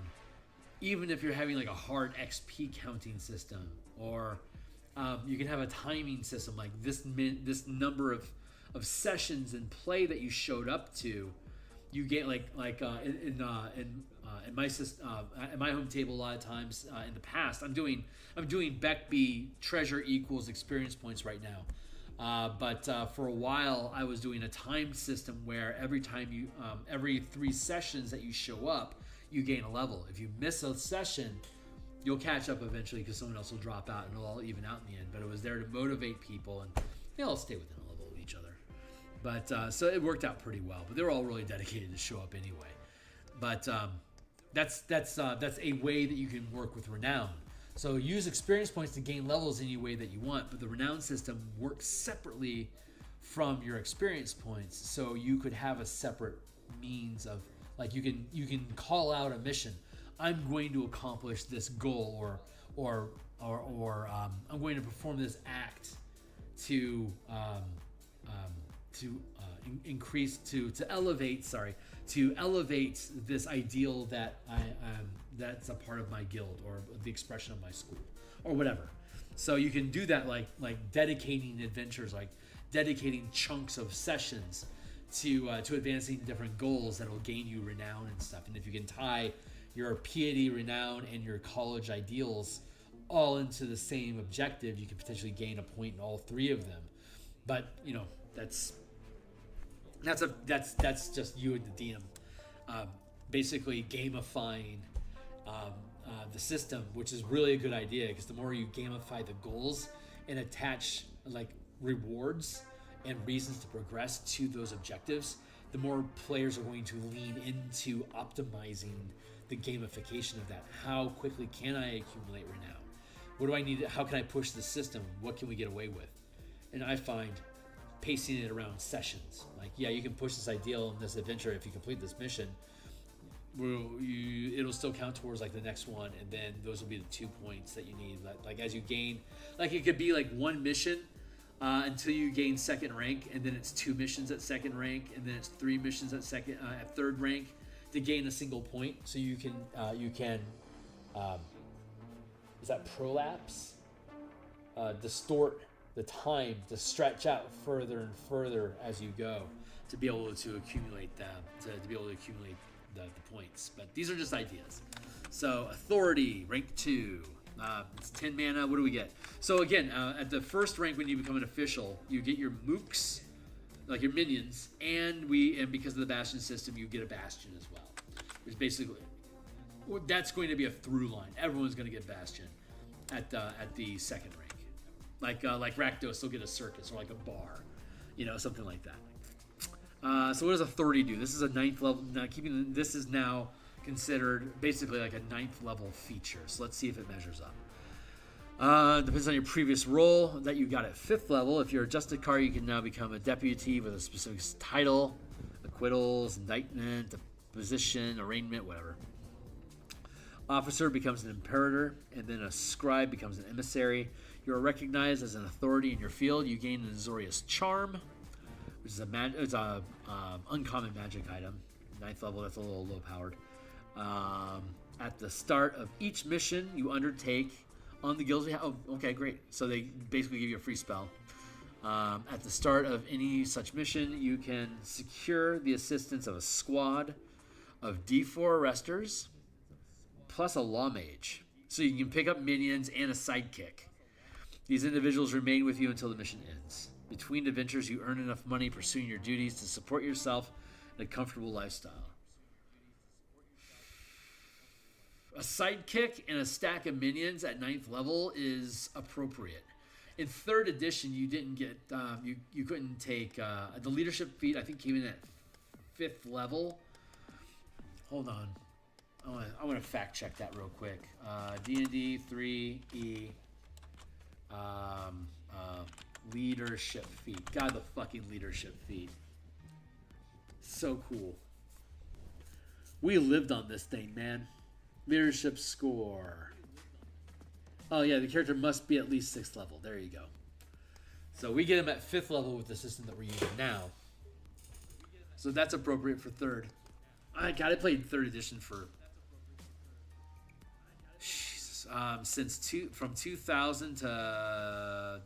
Speaker 1: even if you're having like a hard XP counting system, or you can have a timing system like this number of sessions in play that you showed up to, you get in my system, at my home table a lot of times in the past, I'm doing Beckby treasure equals experience points right now. But for a while, I was doing a time system where every time you, every 3 sessions that you show up, you gain a level. If you miss a session, you'll catch up eventually because someone else will drop out and it'll all even out in the end. But it was there to motivate people, and they all stay within a level of each other. But so it worked out pretty well. But they were all really dedicated to show up anyway. But that's a way that you can work with renown. So use experience points to gain levels any way that you want, but the renown system works separately from your experience points. So you could have a separate means of, like, you can call out a mission. I'm going to accomplish this goal, or I'm going to perform this act to elevate this ideal that that's a part of my guild or the expression of my school or whatever. So you can do that like dedicating adventures, like dedicating chunks of sessions to advancing different goals that will gain you renown and stuff. And if you can tie your piety, renown, and your college ideals all into the same objective, you can potentially gain a point in all 3 of them. But you know, that's just you and the DM basically gamifying the system, which is really a good idea, because the more you gamify the goals and attach like rewards and reasons to progress to those objectives, the more players are going to lean into optimizing the gamification of that. How quickly can I accumulate renown? What do I need? How can I push the system? What can we get away with? And I find pacing it around sessions. Like, yeah, you can push this ideal in this adventure if you complete this mission. It'll still count towards like the next one, and then those will be the 2 points that you need. Like as you gain, like it could be like 1 mission until you gain 2nd rank, and then it's 2 missions at 2nd rank, and then it's 3 missions at 3rd rank to gain a single point. So you can is that prolapse? Distort the time to stretch out further and further as you go to be able to accumulate them, to be able to accumulate the points. But these are just ideas. So authority, rank 2. It's 10 mana. What do we get? So again, at the 1st rank, when you become an official, you get your mooks, like your minions, and because of the bastion system, you get a bastion as well. Which basically, that's going to be a through line. Everyone's going to get bastion at the 2nd rank. Like Rakdos will get a circus, or like a bar, something like that. So what does authority do? This is a 9th level. This is now considered basically like a 9th level feature. So let's see if it measures up. Depends on your previous role that you got at 5th level. If you're a Justicar, you can now become a deputy with a specific title, acquittals, indictment, position, arraignment, whatever. Officer becomes an imperator, and then a scribe becomes an emissary. You are recognized as an authority in your field. You gain an Azorius charm, which is a uncommon magic item. 9th level, that's a little low powered. At the start of each mission you undertake on the guild's behalf. Oh, okay, great. So they basically give you a free spell. At the start of any such mission, you can secure the assistance of a squad of D4 arresters plus a law mage. So you can pick up minions and a sidekick. These individuals remain with you until the mission ends. Between adventures, you earn enough money pursuing your duties to support yourself in a comfortable lifestyle. A sidekick and a stack of minions at 9th level is appropriate. In 3rd edition, you didn't get, you couldn't take, the leadership feat, I think, came in at 5th level. Hold on. I want to fact check that real quick. D&D 3E, leadership feat. God, the fucking leadership feat. So cool. We lived on this thing, man. Leadership score. Oh yeah, the character must be at least 6th level. There you go. So we get him at 5th level with the system that we're using now. So that's appropriate for 3rd. I played 3rd edition for from 2000 to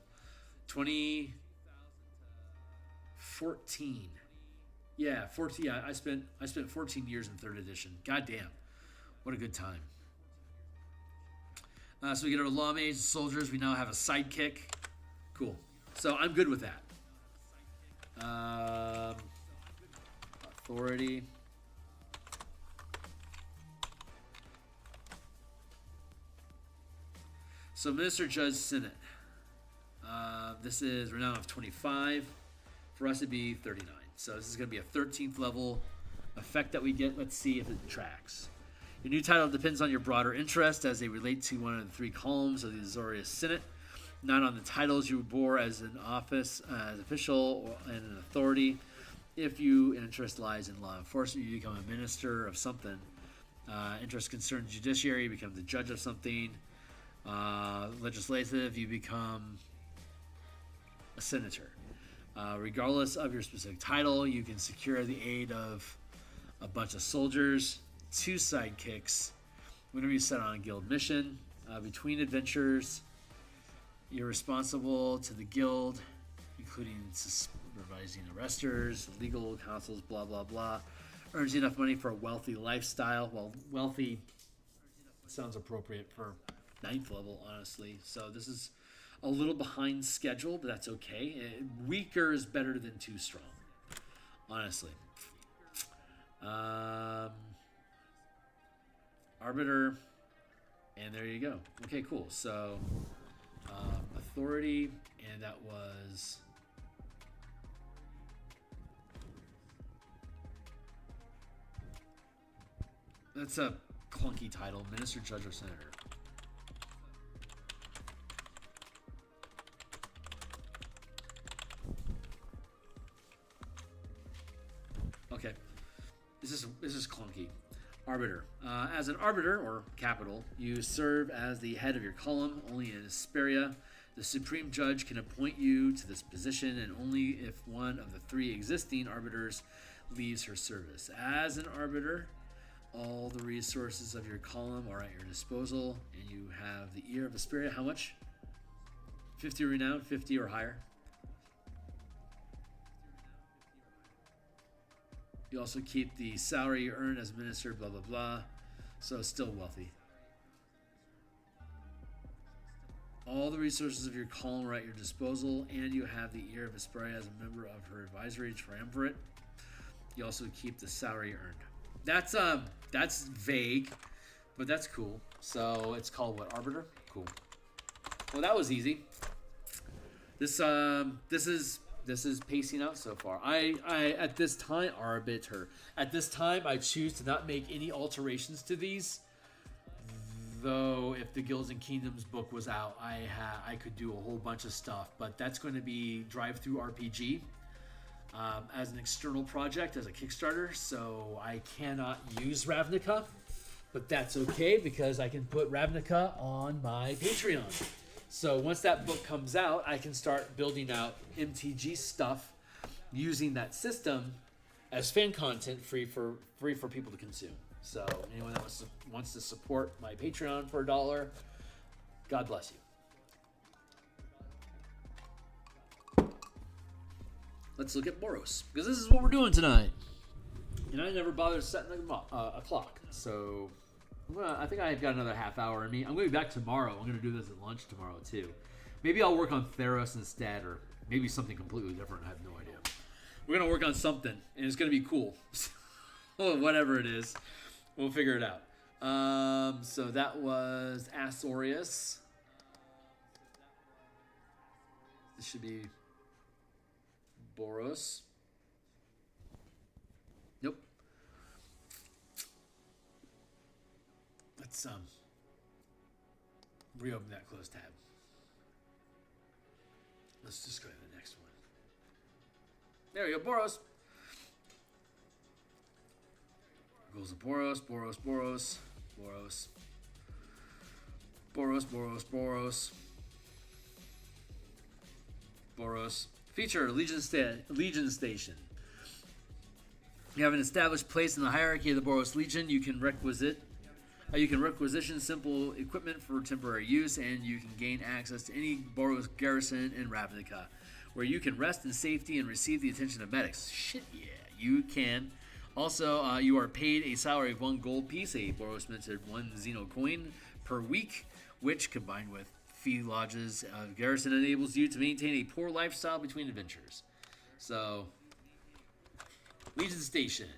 Speaker 1: 2014. Yeah, 14. Yeah, I spent 14 years in 3rd edition. God damn, what a good time. So we get our law mage soldiers. We now have a sidekick. Cool. So I'm good with that. Authority. So Minister, Judge, Senate. This is renown of 25. For us, it'd be 39. So this is going to be a 13th level effect that we get. Let's see if it tracks. Your new title depends on your broader interest as they relate to one of the three columns of the Azorius Senate, not on the titles you bore as an office, as official, and an authority. If your interest lies in law enforcement, you become a minister of something. Interest concerns judiciary, you become the judge of something. Legislative, you become a senator. Regardless of your specific title, you can secure the aid of a bunch of soldiers, 2 sidekicks, whenever you set on a guild mission. Between adventures, you're responsible to the guild, including supervising arresters, legal counsels, blah, blah, blah. Earns enough money for a wealthy lifestyle. Well, wealthy sounds appropriate for 9th level, honestly. So this is a little behind schedule, but that's okay. Weaker is better than too strong, honestly. Arbiter, and there you go. Okay, cool. So authority, and that was that's a clunky title, Minister, Judge, or Senator. Okay, this is clunky. Arbiter. As an arbiter, or capital, you serve as the head of your column. Only in Asperia, the supreme judge can appoint you to this position, and only if one of the 3 existing arbiters leaves her service. As an arbiter, all the resources of your column are at your disposal, and you have the ear of Asperia. How much? 50 renown, 50 or higher. You also keep the salary you earn as minister, blah, blah, blah. So still wealthy. All the resources of your column are at your disposal, and you have the ear of Asperia as a member of her advisory triumvirate. You also keep the salary earned. That's vague, but that's cool. So it's called what? Arbiter? Cool. Well, that was easy. This is pacing out so far. I at this time, arbiter. At this time, I choose to not make any alterations to these. Though, if the Guilds and Kingdoms book was out, I could do a whole bunch of stuff. But that's going to be drive-through RPG as an external project, as a Kickstarter. So I cannot use Ravnica, but that's okay because I can put Ravnica on my Patreon. So once that book comes out, I can start building out MTG stuff using that system as fan content, free for people to consume. So anyone that wants to support my Patreon for $1, God bless you. Let's look at Boros, because this is what we're doing tonight. And I never bothered setting a clock, so I think I've got another half hour in me. I'm going to be back tomorrow. I'm going to do this at lunch tomorrow, too. Maybe I'll work on Theros instead, or maybe something completely different. I have no idea. We're going to work on something, and it's going to be cool. Whatever it is, we'll figure it out. So that was Azorius. This should be Boros. Nope. Let's reopen that closed tab. Let's just go to the next one. There we go, Boros. Goes to Boros, Boros, Boros, Boros, Boros, Boros, Boros, Boros. Feature Legion Station. You have an established place in the hierarchy of the Boros Legion. You can requisition simple equipment for temporary use, and you can gain access to any Boros garrison in Ravnica, where you can rest in safety and receive the attention of medics. Shit, yeah, you can. Also, you are paid a salary of 1 gold piece, a Boros minted 1 Xeno coin per week, which, combined with fee lodges. Garrison enables you to maintain a poor lifestyle between adventures. So, Legion Station.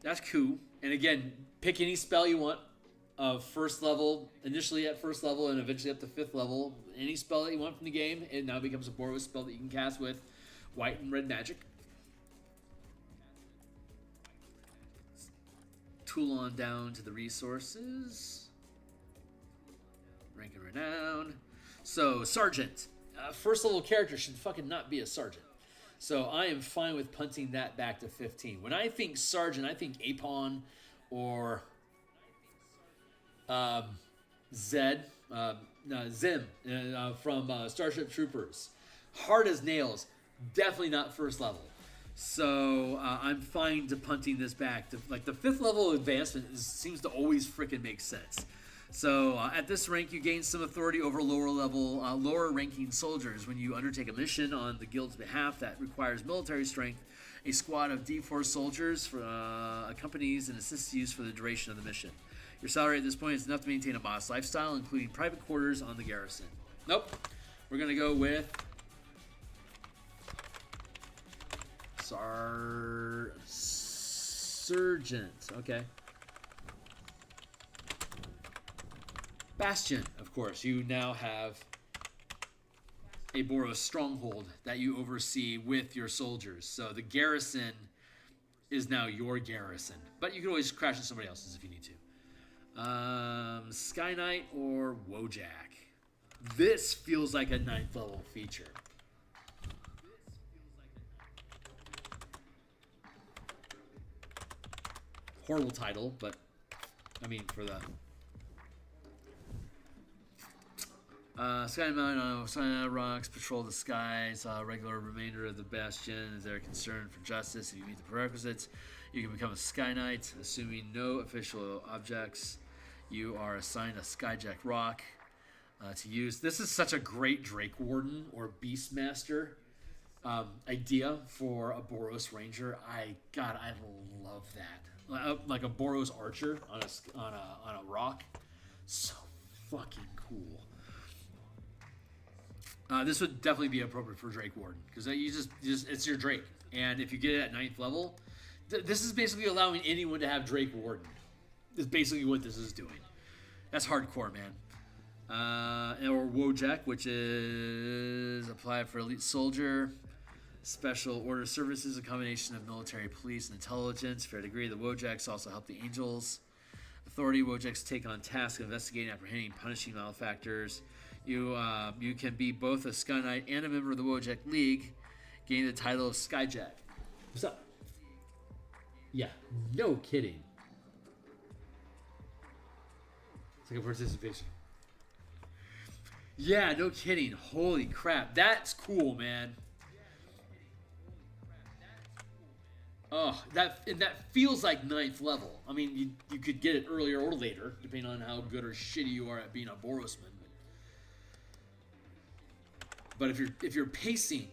Speaker 1: That's cool. And again, pick any spell you want of first level, initially at first level and eventually up to 5th level. Any spell that you want from the game, it now becomes a Boros spell that you can cast with white and red magic. Tool on down to the resources. Rank and renown. So, Sergeant. First level character should fucking not be a Sergeant. So I am fine with punting that back to 15. When I think Sergeant, I think Apon or Zim from Starship Troopers. Hard as nails. Definitely not first level. So I'm fine to punting this back. Like the 5th level advancement seems to always freaking make sense. So at this rank, you gain some authority over lower ranking soldiers. When you undertake a mission on the guild's behalf that requires military strength, a squad of D4 soldiers accompanies and assists you for the duration of the mission. Your salary at this point is enough to maintain a modest lifestyle, including private quarters on the garrison. Nope. We're going to go with Sergeant. Okay. Bastion, of course. You now have a Boros stronghold that you oversee with your soldiers. So the garrison is now your garrison. But you can always crash into somebody else's if you need to. Sky Knight or Wojak. This feels like a 9th level feature. Horrible title, but I mean for the Sky Mountain, Sky Rocks, patrol the skies, regular remainder of the Bastion is their concern for justice. If you meet the prerequisites, you can become a Sky Knight. Assuming no official objects, you are assigned a Skyjack Rock to use. This is such a great Drake Warden or Beastmaster idea for a Boros Ranger. I love that. Like a Boros Archer on a rock. So fucking cool. This would definitely be appropriate for Drake Warden because it's your Drake, and if you get it at 9th level, this is basically allowing anyone to have Drake Warden. Is basically what this is doing. That's hardcore, man. Or Wojak, which is applied for elite soldier, special order services, a combination of military, police, and intelligence. Fair degree. The Wojaks also help the Angels. Authority. Wojaks take on tasks of investigating, apprehending, punishing malefactors. You can be both a Sky Knight and a member of the Wojak League, gaining the title of Skyjack. What's up? Yeah, no kidding. It's like a participation. Yeah, no kidding. Holy crap. That's cool, man. Oh, that feels like 9th level. I mean, you could get it earlier or later, depending on how good or shitty you are at being a Borosman. But if you're pacing,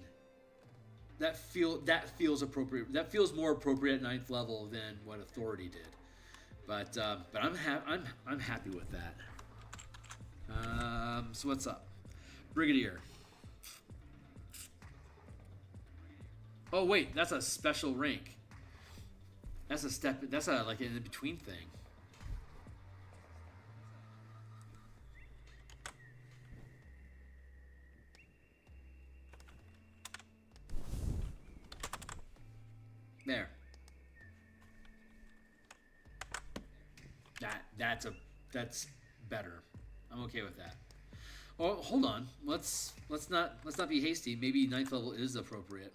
Speaker 1: that feels appropriate. That feels more appropriate at 9th level than what Authority did. But I'm happy with that. So what's up, Brigadier? Oh wait, that's a special rank. That's a step. That's like an in between thing. There. That's better. I'm okay with that. Oh, hold on. Let's not be hasty. Maybe 9th level is appropriate.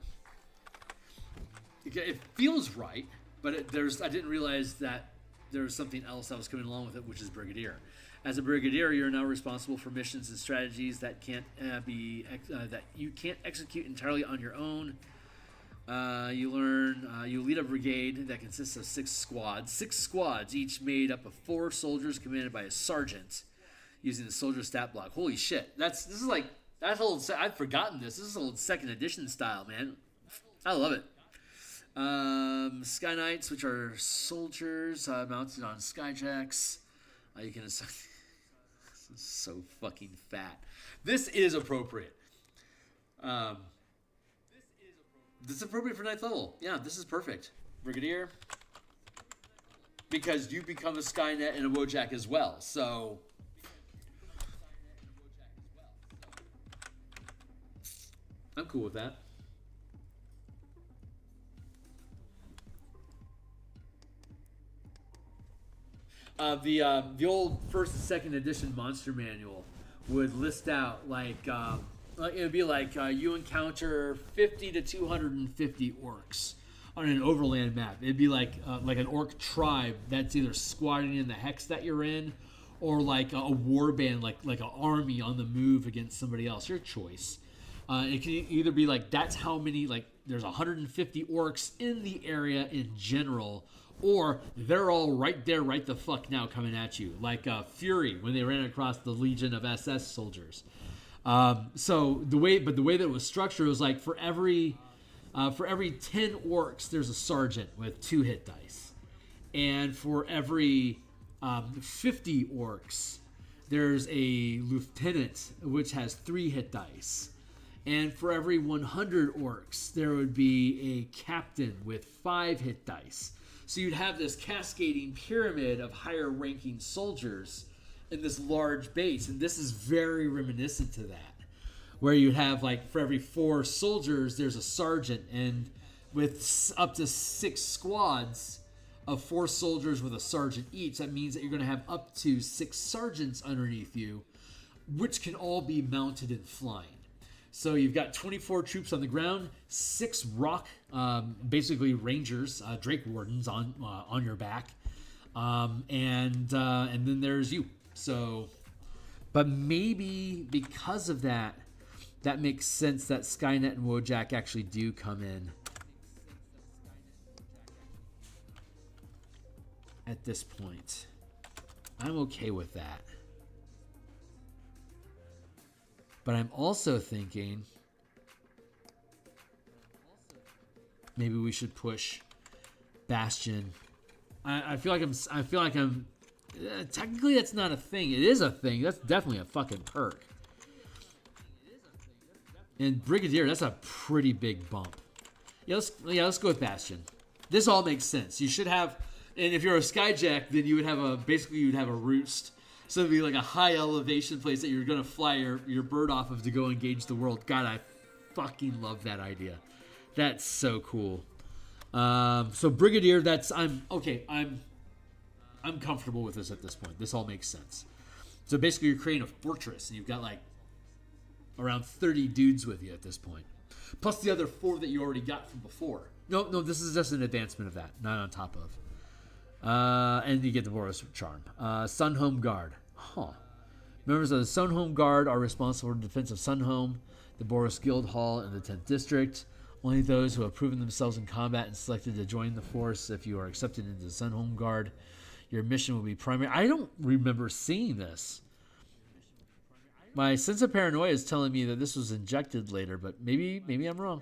Speaker 1: It feels right, but I didn't realize that there was something else that was coming along with it, which is Brigadier. As a Brigadier, you're now responsible for missions and strategies that that you can't execute entirely on your own. You lead a brigade that consists of 6 squads, each made up of 4 soldiers commanded by a sergeant, using the soldier stat block. Holy shit! This is like that's old. I've forgotten this. This is old 2nd edition style, man. I love it. Sky Knights, which are soldiers mounted on skyjacks. You can assign. This is so fucking fat. This is appropriate. This is appropriate for 9th level. Yeah, this is perfect. Brigadier. Because you become a Skynet and a Wojak as well. So I'm cool with that. The old first and second edition monster manual would list out like it would be like you encounter 50 to 250 orcs on an overland map. It'd be like an orc tribe that's either squatting in the hex that you're in, or like a war band, like an army on the move against somebody else. Your choice. It can either be like that's how many, like there's 150 orcs in the area in general, or they're all right there, right the fuck now, coming at you, like Fury when they ran across the legion of SS soldiers. So the way that it was structured was like for every 10 orcs, there's a sergeant with 2 hit dice, and for every 50 orcs, there's a lieutenant which has 3 hit dice. And for every 100 orcs, there would be a captain with 5 hit dice. So you'd have this cascading pyramid of higher ranking soldiers in this large base. And this is very reminiscent to that, where you have like for every 4 soldiers, there's a sergeant. And with up to 6 squads of 4 soldiers with a sergeant each, that means that you're going to have up to 6 sergeants underneath you, which can all be mounted and flying. So you've got 24 troops on the ground, 6 rock, basically rangers, Drake Wardens on your back, and then there's you. So, but maybe because of that, that makes sense that Skynet and Wojak actually do come in at this point. I'm okay with that. But I'm also thinking maybe we should push Bastion. I feel like I'm. Technically, that's not a thing. It is a thing. That's definitely a fucking perk. And Brigadier, that's a pretty big bump. Let's go with Bastion. This all makes sense. You should have, and if you're a Skyjack, then you would have a roost. So it'd be like a high elevation place that you're going to fly your bird off of to go engage the world. God, I fucking love that idea. That's so cool. So Brigadier, I'm comfortable with this at this point. This all makes sense. So basically you're creating a fortress and you've got like around 30 dudes with you at this point. Plus the other 4 that you already got from before. No, this is just an advancement of that, not on top of. And you get the Boros charm. Sunhome Guard. Members of the Sunhome Guard are responsible for the defense of Sunhome, the Boros Guild Hall, and the 10th District. Only those who have proven themselves in combat and selected to join the force, if you are accepted into the Sunhome Guard, your mission will be primary. I don't remember seeing this. My sense of paranoia is telling me that this was injected later, but maybe I'm wrong.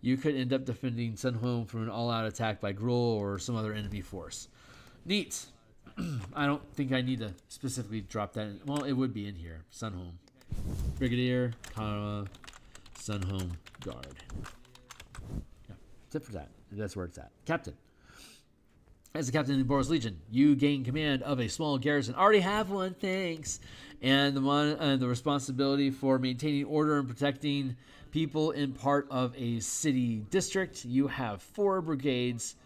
Speaker 1: You could end up defending Sunhome from an all-out attack by Gruul or some other enemy force. Neat. I don't think I need to specifically drop that in. Well, it would be in here. Sunhome. Brigadier, Kara, Sunhome Guard. Yeah, tip for that. That's where it's at. Captain. As the captain in Boros Legion, you gain command of a small garrison. Already have one, thanks. And the responsibility for maintaining order and protecting people in part of a city district. You have 4 brigades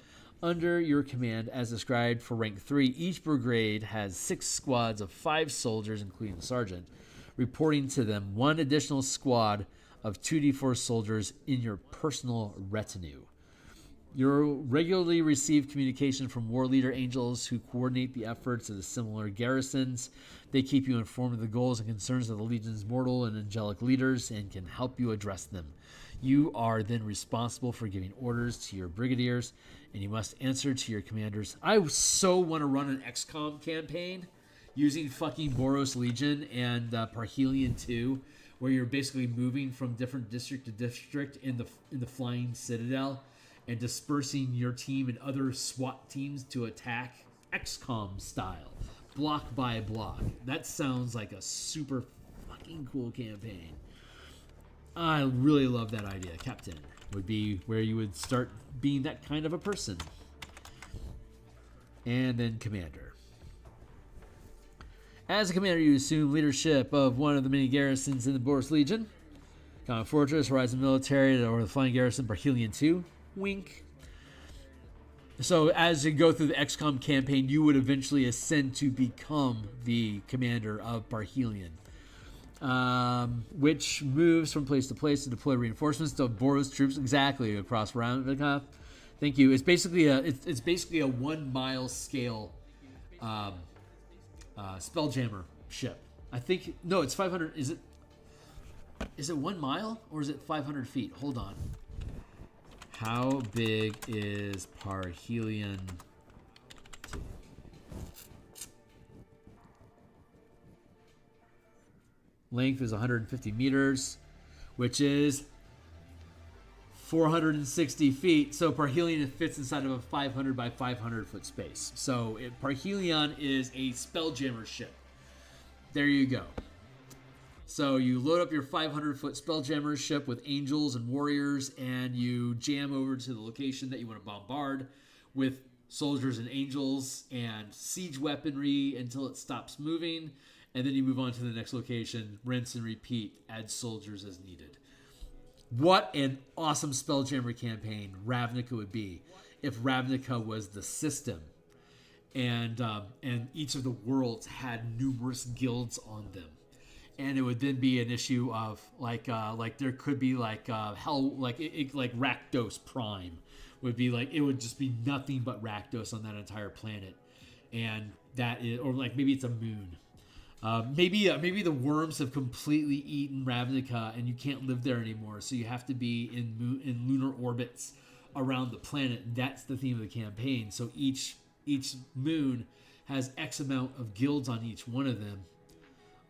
Speaker 1: under your command as described for rank 3. Each brigade has 6 squads of 5 soldiers, including the sergeant, reporting to them. 1 additional squad of 2d4 soldiers in your personal retinue. You regularly receive communication from war leader angels who coordinate the efforts of the similar garrisons. They keep you informed of the goals and concerns of the Legion's mortal and angelic leaders and can help you address them. You are then responsible for giving orders to your brigadiers, and you must answer to your commanders. I so want to run an XCOM campaign using fucking Boros Legion and Parhelion 2, where you're basically moving from different district to district in the flying citadel. and dispersing your team and other SWAT teams to attack XCOM style, block by block. That sounds like a super fucking cool campaign. I really love that idea. Captain would be where you would start being that kind of a person. And then Commander. As a commander, you assume leadership of one of the many garrisons in the Boris Legion. Common Fortress, Horizon Military, or the Flying Garrison, Parhelion 2. Wink. So as you go through the XCOM campaign, you would eventually ascend to become the commander of Parhelion, which moves from place to place to deploy reinforcements to Boros troops exactly across Ravnica. Thank you. It's basically a 1 mile scale Spelljammer ship. I think no, it's 500. Is it 1 mile or is it 500 feet? Hold on. How big is Parhelion 2? Length is 150 meters, which is 460 feet. So Parhelion fits inside of a 500 by 500 foot space. So Parhelion is a Spelljammer ship. There you go. So you load up your 500-foot Spelljammer ship with angels and warriors, and you jam over to the location that you want to bombard with soldiers and angels and siege weaponry until it stops moving, and then you move on to the next location, rinse and repeat, add soldiers as needed. What an awesome Spelljammer campaign Ravnica would be if Ravnica was the system, and each of the worlds had numerous guilds on them. And it would then be an issue of like there could be like hell, like Rakdos Prime would be like, it would just be nothing but Rakdos on that entire planet, and that is, or like maybe it's a moon. Maybe the worms have completely eaten Ravnica and you can't live there anymore, so you have to be in lunar orbits around the planet. And that's the theme of the campaign. So each moon has X amount of guilds on each one of them.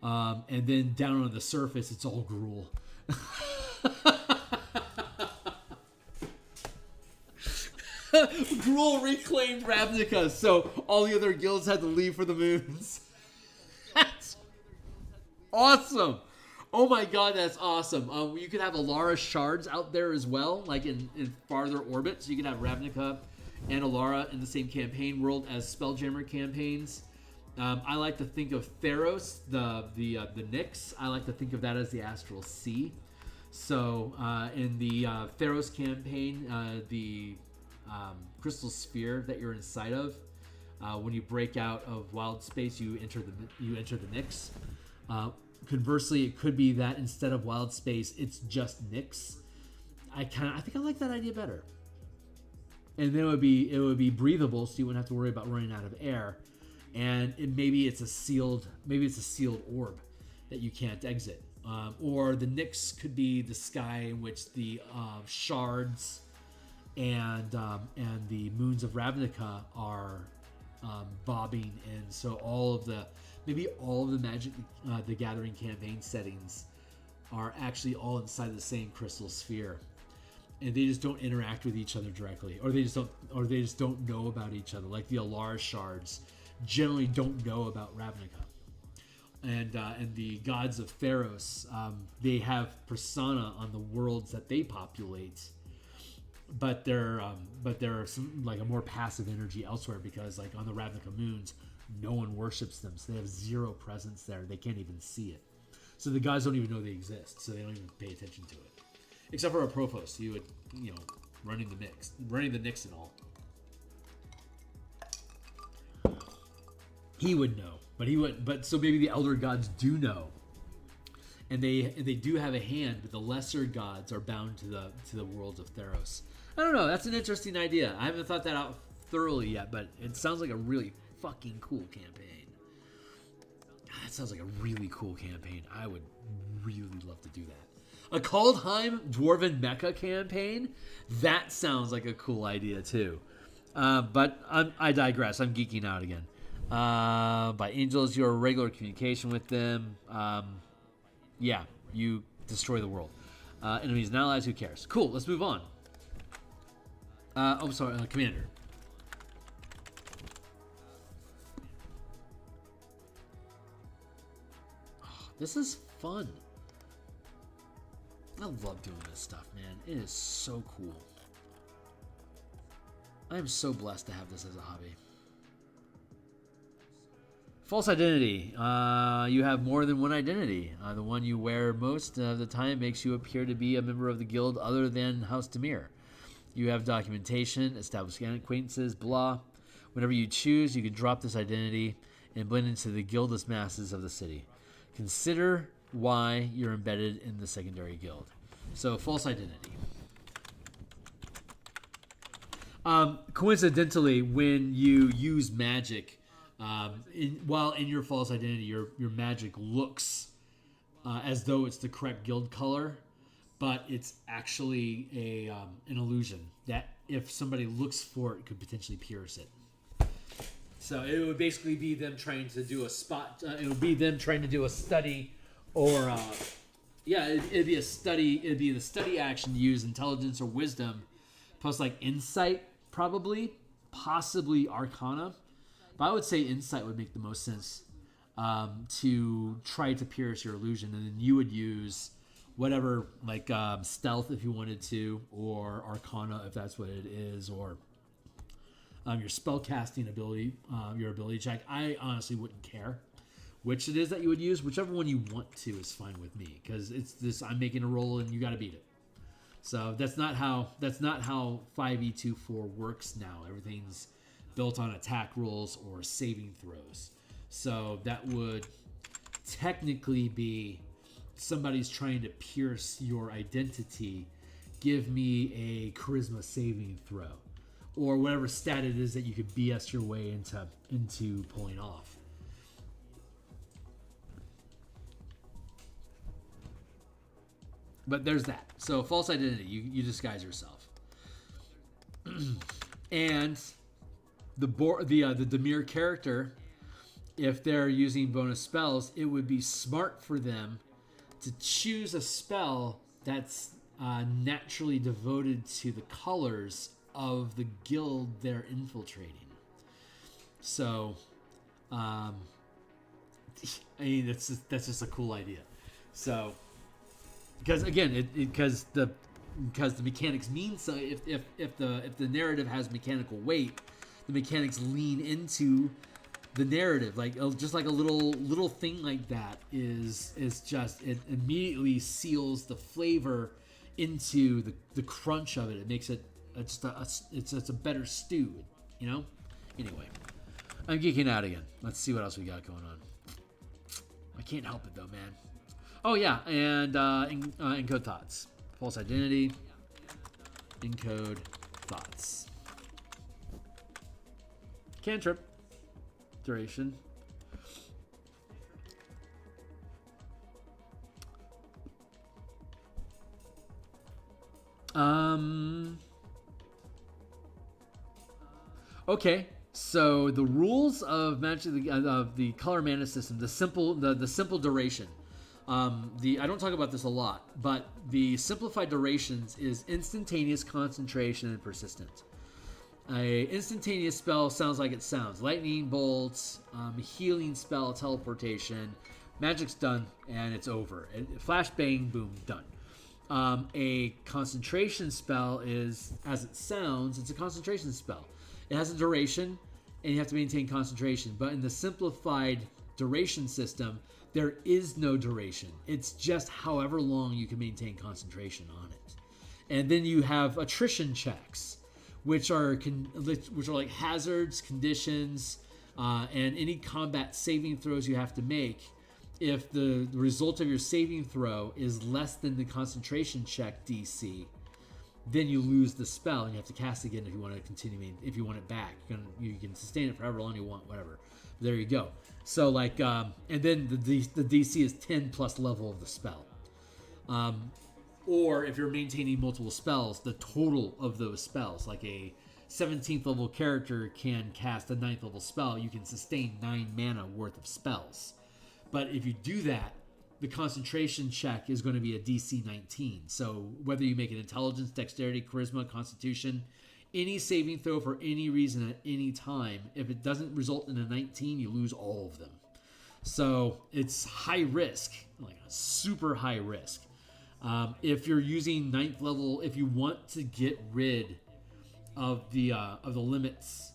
Speaker 1: And then down on the surface, it's all gruel. Gruel reclaimed Ravnica, so all the other guilds had to leave for the moons. That's awesome. Oh my god, that's awesome. You could have Alara shards out there as well, like in farther orbits. So you can have Ravnica and Alara in the same campaign world as Spelljammer campaigns. I like to think of Theros, the Nyx. I like to think of that as the Astral Sea. So in the Theros campaign, the crystal sphere that you're inside of, when you break out of wild space, you enter the Nyx. Conversely, it could be that instead of wild space, it's just Nyx. I think I like that idea better. And then it would be breathable, so you wouldn't have to worry about running out of air. And maybe it's a sealed orb that you can't exit, or the Nyx could be the sky in which the shards and the moons of Ravnica are bobbing in. So all of the Magic the Gathering campaign settings are actually all inside the same crystal sphere, and they just don't interact with each other directly, or they just don't know about each other. Like the Alara shards generally don't know about Ravnica, and the gods of Theros, they have persona on the worlds that they populate, but they're some, like a more passive energy elsewhere, because like on the Ravnica moons, no one worships them, so they have zero presence there. They can't even see it, so the gods don't even know they exist, so they don't even pay attention to it, except for a Prophos, who would, running the Nyx and all. He would know, but so maybe the elder gods do know, and they do have a hand, but the lesser gods are bound to the worlds of Theros. I don't know. That's an interesting idea. I haven't thought that out thoroughly yet, but it sounds like a really fucking cool campaign. That sounds like a really cool campaign. I would really love to do that. A Kaldheim Dwarven Mecha campaign? That sounds like a cool idea too. But I digress. I'm geeking out again. By angels, you're in regular communication with them. Yeah, you destroy the world. Enemies and allies, who cares? Cool, let's move on. Commander. Oh, this is fun. I love doing this stuff, man. It is so cool. I am so blessed to have this as a hobby. False identity. You have more than one identity. The one you wear most of the time makes you appear to be a member of the guild other than House Demir. You have documentation, established acquaintances, blah. Whenever you choose, you can drop this identity and blend into the guildless masses of the city. Consider why you're embedded in the secondary guild. So, false identity. Coincidentally, when you use magic, while in your false identity, your magic looks as though it's the correct guild color, but it's actually an illusion that if somebody looks for it, could potentially pierce it. So it would basically be them trying to do a spot. It would be them trying to do a study, or it'd be a study. It'd be the study action to use intelligence or wisdom, plus like insight, probably, possibly Arcana. But I would say insight would make the most sense to try to pierce your illusion, and then you would use whatever, like stealth if you wanted to, or Arcana if that's what it is, or your spellcasting ability, your ability check. I honestly wouldn't care which it is that you would use. Whichever one you want to is fine with me, because it's this. I'm making a roll and you got to beat it. So that's not how 5e24 works now. Everything's built on attack rolls or saving throws. So that would technically be somebody's trying to pierce your identity. Give me a charisma saving throw, or whatever stat it is that you could BS your way into pulling off. But there's that. So false identity, you disguise yourself. And the Demir character, if they're using bonus spells, it would be smart for them to choose a spell that's naturally devoted to the colors of the guild they're infiltrating. So, I mean, that's just a cool idea. So, because again, because the mechanics mean so. If the narrative has mechanical weight, the mechanics lean into the narrative, like just like a little thing like that is just, it immediately seals the flavor into the crunch of it. It makes it it's a better stew, you know. Anyway, I'm geeking out again. Let's see what else we got going on. I can't help it though, man. Oh yeah, and encode thoughts, false identity, encode thoughts, cantrip. Duration. Okay, so the rules of Magic of the color mana system, the simple duration. I don't talk about this a lot, but the simplified durations is instantaneous, concentration, and persistent. A instantaneous spell sounds like it sounds. Lightning bolts, healing spell, teleportation. Magic's done, and it's over. Flash, bang, boom, done. A concentration spell is, as it sounds, it's a concentration spell. It has a duration, and you have to maintain concentration. But in the simplified duration system, there is no duration. It's just however long you can maintain concentration on it. And then you have attrition checks, which are like hazards, conditions, and any combat saving throws you have to make. If the result of your saving throw is less than the concentration check DC, then you lose the spell and you have to cast again if you want to continue. If you want it back, you can sustain it for however long you want, whatever. There you go. So like, and then the DC is 10 plus level of the spell. Or if you're maintaining multiple spells, the total of those spells, like a 17th level character can cast a 9th level spell, you can sustain 9 mana worth of spells. But if you do that, the concentration check is going to be a DC 19. So whether you make an intelligence, dexterity, charisma, constitution, Any saving throw for any reason at any time, if it doesn't result in a 19, you lose all of them. So it's high risk, like super high risk. If you're using 9th level, if you want to get rid of the limits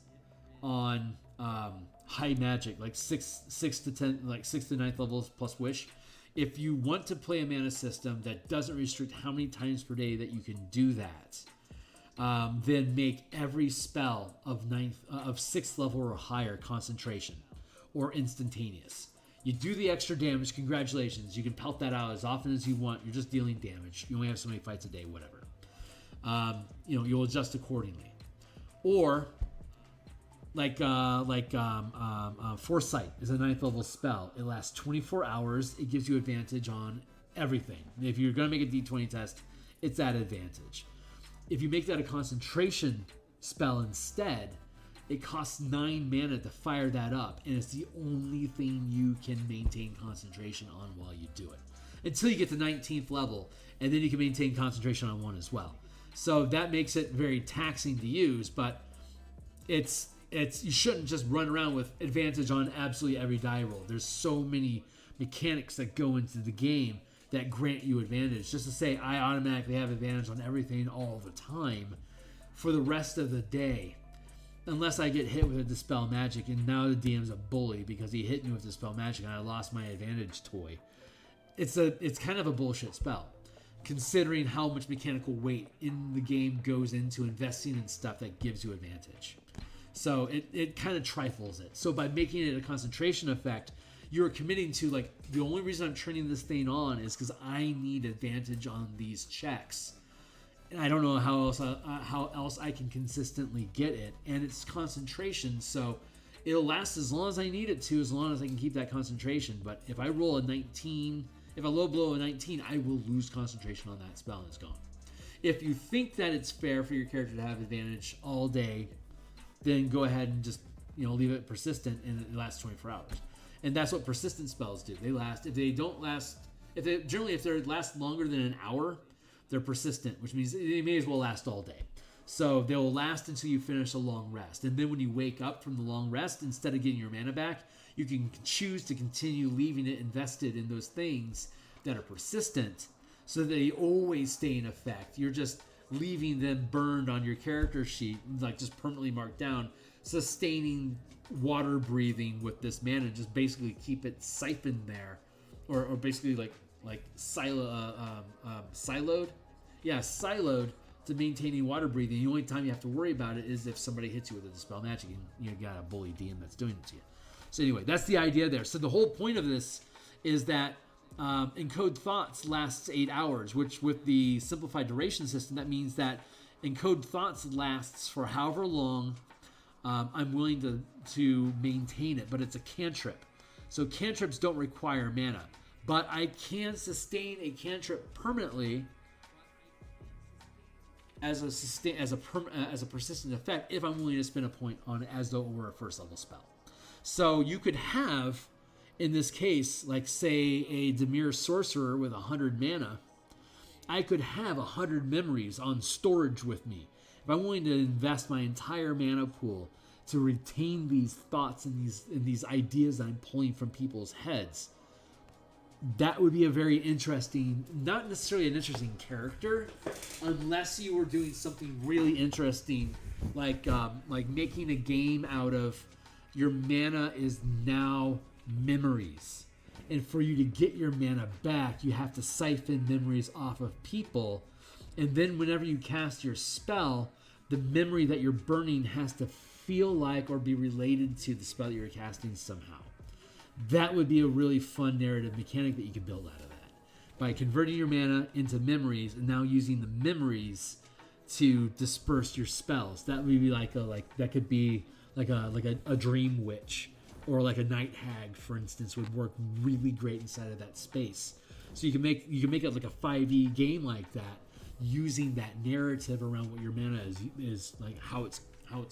Speaker 1: on high magic, like 6 to 10, like 6 to 9th levels plus wish. If you want to play a mana system that doesn't restrict how many times per day that you can do that, then make every spell of 6th level or higher concentration or instantaneous. You do the extra damage, congratulations. You can pelt that out as often as you want. You're just dealing damage. You only have so many fights a day, whatever. You'll adjust accordingly. Or Foresight is a 9th level spell. It lasts 24 hours. It gives you advantage on everything. If you're going to make a D20 test, it's at advantage. If you make that a concentration spell instead, it costs 9 mana to fire that up, and it's the only thing you can maintain concentration on while you do it. Until you get to 19th level, and then you can maintain concentration on one as well. So that makes it very taxing to use, but it's you shouldn't just run around with advantage on absolutely every die roll. There's so many mechanics that go into the game that grant you advantage. Just to say I automatically have advantage on everything all the time for the rest of the day, unless I get hit with a Dispel Magic, and now the DM's a bully because he hit me with Dispel Magic and I lost my advantage toy. It's kind of a bullshit spell, considering how much mechanical weight in the game goes into investing in stuff that gives you advantage. So it kind of trifles it. So by making it a concentration effect, you're committing to, like, the only reason I'm turning this thing on is because I need advantage on these checks. And I don't know how else I can consistently get it. And it's concentration, so it'll last as long as I need it to, as long as I can keep that concentration. But if I roll a 19, if I low blow a 19, I will lose concentration on that spell and it's gone. If you think that it's fair for your character to have advantage all day, then go ahead and just leave it persistent, and it lasts 24 hours. And that's what persistent spells do. They last. If they last longer than an hour, they're persistent, which means they may as well last all day. So they'll last until you finish a long rest. And then when you wake up from the long rest, instead of getting your mana back, you can choose to continue leaving it invested in those things that are persistent so that they always stay in effect. You're just leaving them burned on your character sheet, like just permanently marked down, sustaining water breathing with this mana, just basically keep it siphoned there, or basically like siloed to maintaining water breathing. The only time you have to worry about it is if somebody hits you with a Dispel Magic and you got a bully DM that's doing it to you. So anyway, that's the idea there. So the whole point of this is that Encode Thoughts lasts 8 hours, which with the simplified duration system, that means that Encode Thoughts lasts for however long I'm willing to maintain it, but it's a cantrip. So cantrips don't require mana, but I can sustain a cantrip permanently as a persistent effect if I'm willing to spend a point on it as though it were a first level spell. So you could have, in this case, like say a Dimir Sorcerer with 100 mana, I could have 100 memories on storage with me. If I'm willing to invest my entire mana pool to retain these thoughts and these ideas that I'm pulling from people's heads, that would be a very interesting, not necessarily an interesting character, unless you were doing something really interesting, like making a game out of your mana is now memories. And for you to get your mana back, you have to siphon memories off of people. And then whenever you cast your spell, the memory that you're burning has to feel like or be related to the spell that you're casting somehow. That would be a really fun narrative mechanic that you could build out of that. By converting your mana into memories and now using the memories to disperse your spells. That would be that could be like a dream witch, or like a night hag, for instance, would work really great inside of that space. So you can make it like a 5e game like that, using that narrative around what your mana is like, how it's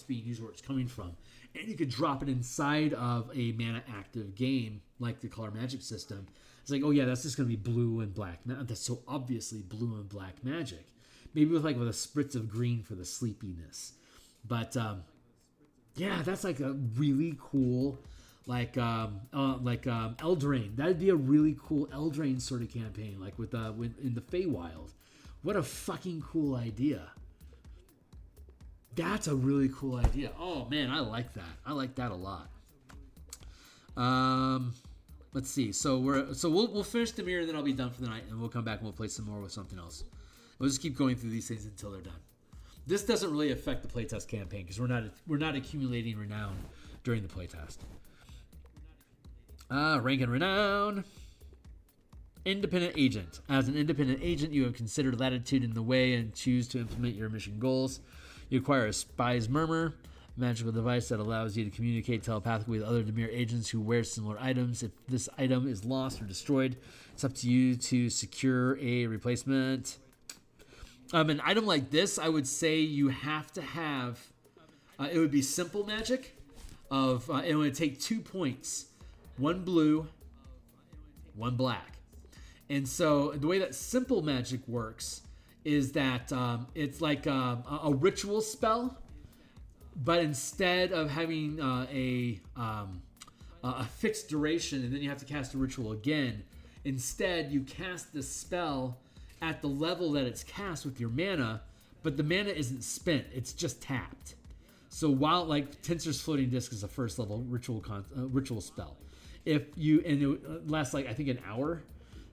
Speaker 1: being used, where it's coming from. And you could drop it inside of a mana active game like the color magic system. It's like, oh yeah, that's just going to be blue and black. That's so obviously blue and black magic. Maybe with a spritz of green for the sleepiness.
Speaker 2: But yeah, that's like a really cool, like Eldraine. That'd be a really cool Eldraine sort of campaign, like with in the Feywild. What a fucking cool idea. That's a really cool idea. Oh man, I like that. I like that a lot. Let's see. So we'll finish Dimir and then I'll be done for the night, and we'll come back and we'll play some more with something else. We'll just keep going through these things until they're done. This doesn't really affect the playtest campaign because we're not accumulating renown during the playtest. Rank and renown. Independent agent. As an independent agent, you have considered latitude in the way and choose to implement your mission goals. You acquire a Spy's Murmur, a magical device that allows you to communicate telepathically with other Dimir agents who wear similar items. If this item is lost or destroyed, it's up to you to secure a replacement. An item like this, I would say you have to have. It would be simple magic. It would take 2 points, 1 blue, 1 black. And so the way that simple magic works is that it's like a ritual spell, but instead of having a fixed duration and then you have to cast a ritual again, instead you cast the spell at the level that it's cast with your mana, but the mana isn't spent, it's just tapped. So while like Tensor's Floating Disc is a first level ritual spell, if you and it lasts like I think an hour.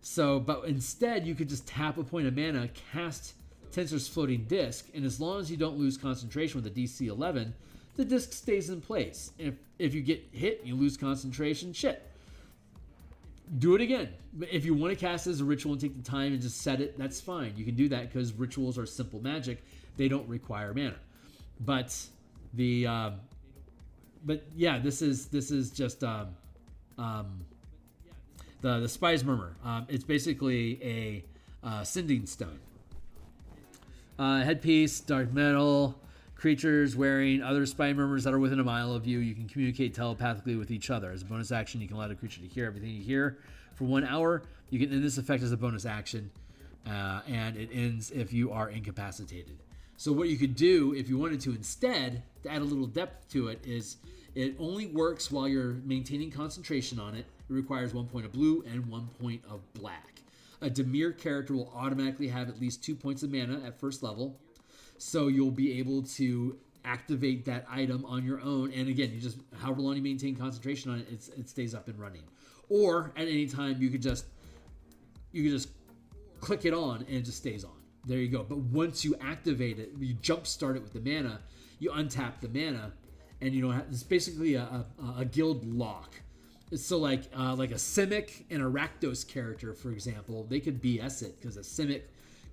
Speaker 2: So, but instead you could just tap a point of mana, cast Tensor's Floating Disc, and as long as you don't lose concentration with a DC 11, the disc stays in place. If you get hit, you lose concentration, shit. Do it again. If you want to cast it as a ritual and take the time and just set it, that's fine. You can do that because rituals are simple magic. They don't require mana. But yeah, this is just the Spy's Murmur. It's basically a sending stone. Headpiece, dark metal. Creatures wearing other Spy Murmurs that are within a mile of you, you can communicate telepathically with each other. As a bonus action, you can allow the creature to hear everything you hear for 1 hour. You can end this effect as a bonus action, and it ends if you are incapacitated. So what you could do, if you wanted to instead, to add a little depth to it, is it only works while you're maintaining concentration on it. It requires 1 point of blue and 1 point of black. A Dimir character will automatically have at least 2 points of mana at first level. So you'll be able to activate that item on your own. And again, you just, however long you maintain concentration on it, it stays up and running. Or at any time, you could just click it on and it just stays on. There you go. But once you activate it, you jumpstart it with the mana, you untap the mana, and you don't have, it's basically a guild lock. So like a Simic and a Rakdos character, for example, they could BS it because a Simic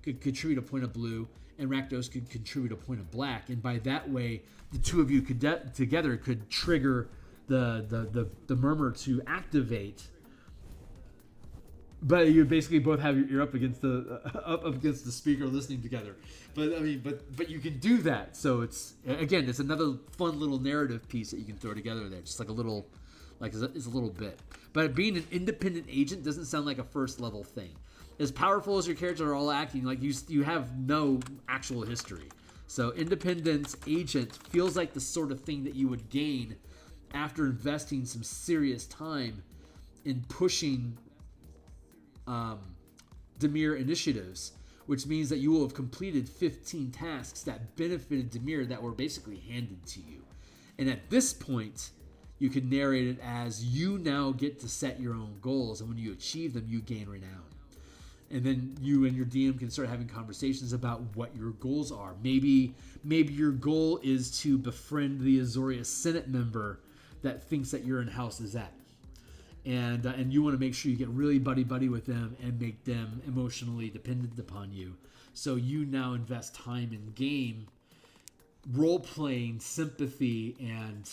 Speaker 2: could contribute a point of blue and Rakdos could contribute a point of black, and by that way, the two of you together could trigger the Murmur to activate. But you basically both have your ear up against the speaker, listening together. But I mean, but you can do that. So it's another fun little narrative piece that you can throw together there, just like a little, it's a little bit. But being an independent agent doesn't sound like a first level thing. As powerful as your characters are all acting, like you have no actual history. So independent agent feels like the sort of thing that you would gain after investing some serious time in pushing Dimir initiatives, which means that you will have completed 15 tasks that benefited Dimir that were basically handed to you. And at this point, you can narrate it as you now get to set your own goals, and when you achieve them, you gain renown. And then you and your DM can start having conversations about what your goals are. Maybe your goal is to befriend the Azoria Senate member that thinks that you're in House Azet. And you want to make sure you get really buddy-buddy with them and make them emotionally dependent upon you. So you now invest time in game, role-playing, sympathy, and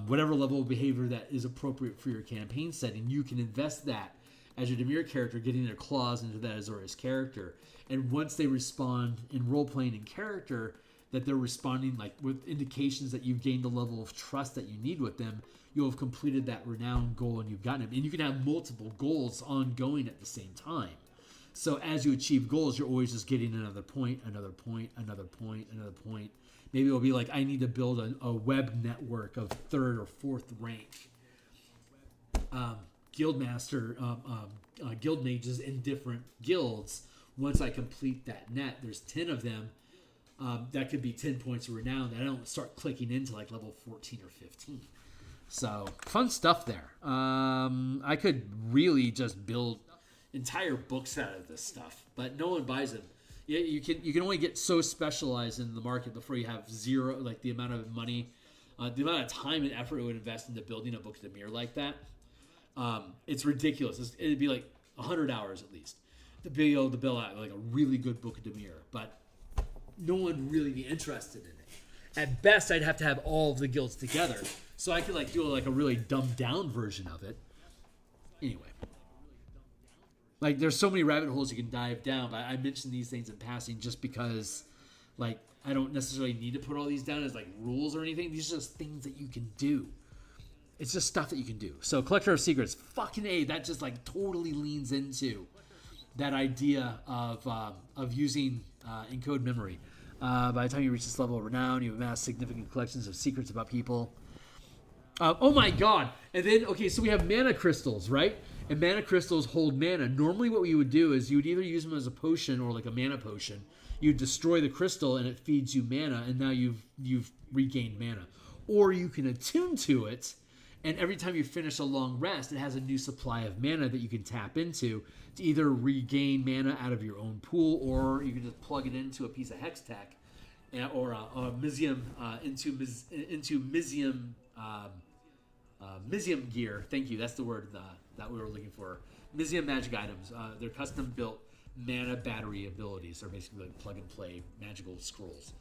Speaker 2: whatever level of behavior that is appropriate for your campaign setting. You can invest that as your Dimir character, getting their claws into that Azorius character. And once they respond in role-playing in character, that they're responding like with indications that you've gained the level of trust that you need with them, you'll have completed that renown goal and you've gotten it. And you can have multiple goals ongoing at the same time. So as you achieve goals, you're always just getting another point, another point, another point, another point. Maybe it'll be like, I need to build a web network of 3rd or 4th rank guild mages in different guilds. Once I complete that net, there's 10 of them. That could be 10 points of renown that I don't start clicking into like level 14 or 15. So fun stuff there. I could really just build entire books out of this stuff, but no one buys them. Yeah, you can only get so specialized in the market before you have zero, like the amount of money, the amount of time and effort it would invest into building a Book of the Mirror like that. It's ridiculous. It'd be like 100 hours at least to be able to build out like a really good Book of the Mirror, but no one would really be interested in it. At best, I'd have to have all of the guilds together, so I could like do like a really dumbed down version of it. Anyway. Like, there's so many rabbit holes you can dive down, but I mention these things in passing just because, like, I don't necessarily need to put all these down as, like, rules or anything. These are just things that you can do. It's just stuff that you can do. So, Collector of Secrets, fucking A, that just, like, totally leans into that idea of using encode memory. By the time you reach this level of renown, you amass significant collections of secrets about people. Oh my god. And then, okay, so we have mana crystals, right? And mana crystals hold mana. Normally what you would do is you would either use them as a potion or like a mana potion. You destroy the crystal and it feeds you mana, and now you've regained mana. Or you can attune to it, and every time you finish a long rest, it has a new supply of mana that you can tap into to either regain mana out of your own pool, or you can just plug it into a piece of hex tech, or a Mizium into Mizium Mizium gear. Thank you. That's the word that we were looking for. Mizium magic items. They're custom built mana battery abilities. They're basically like plug and play magical scrolls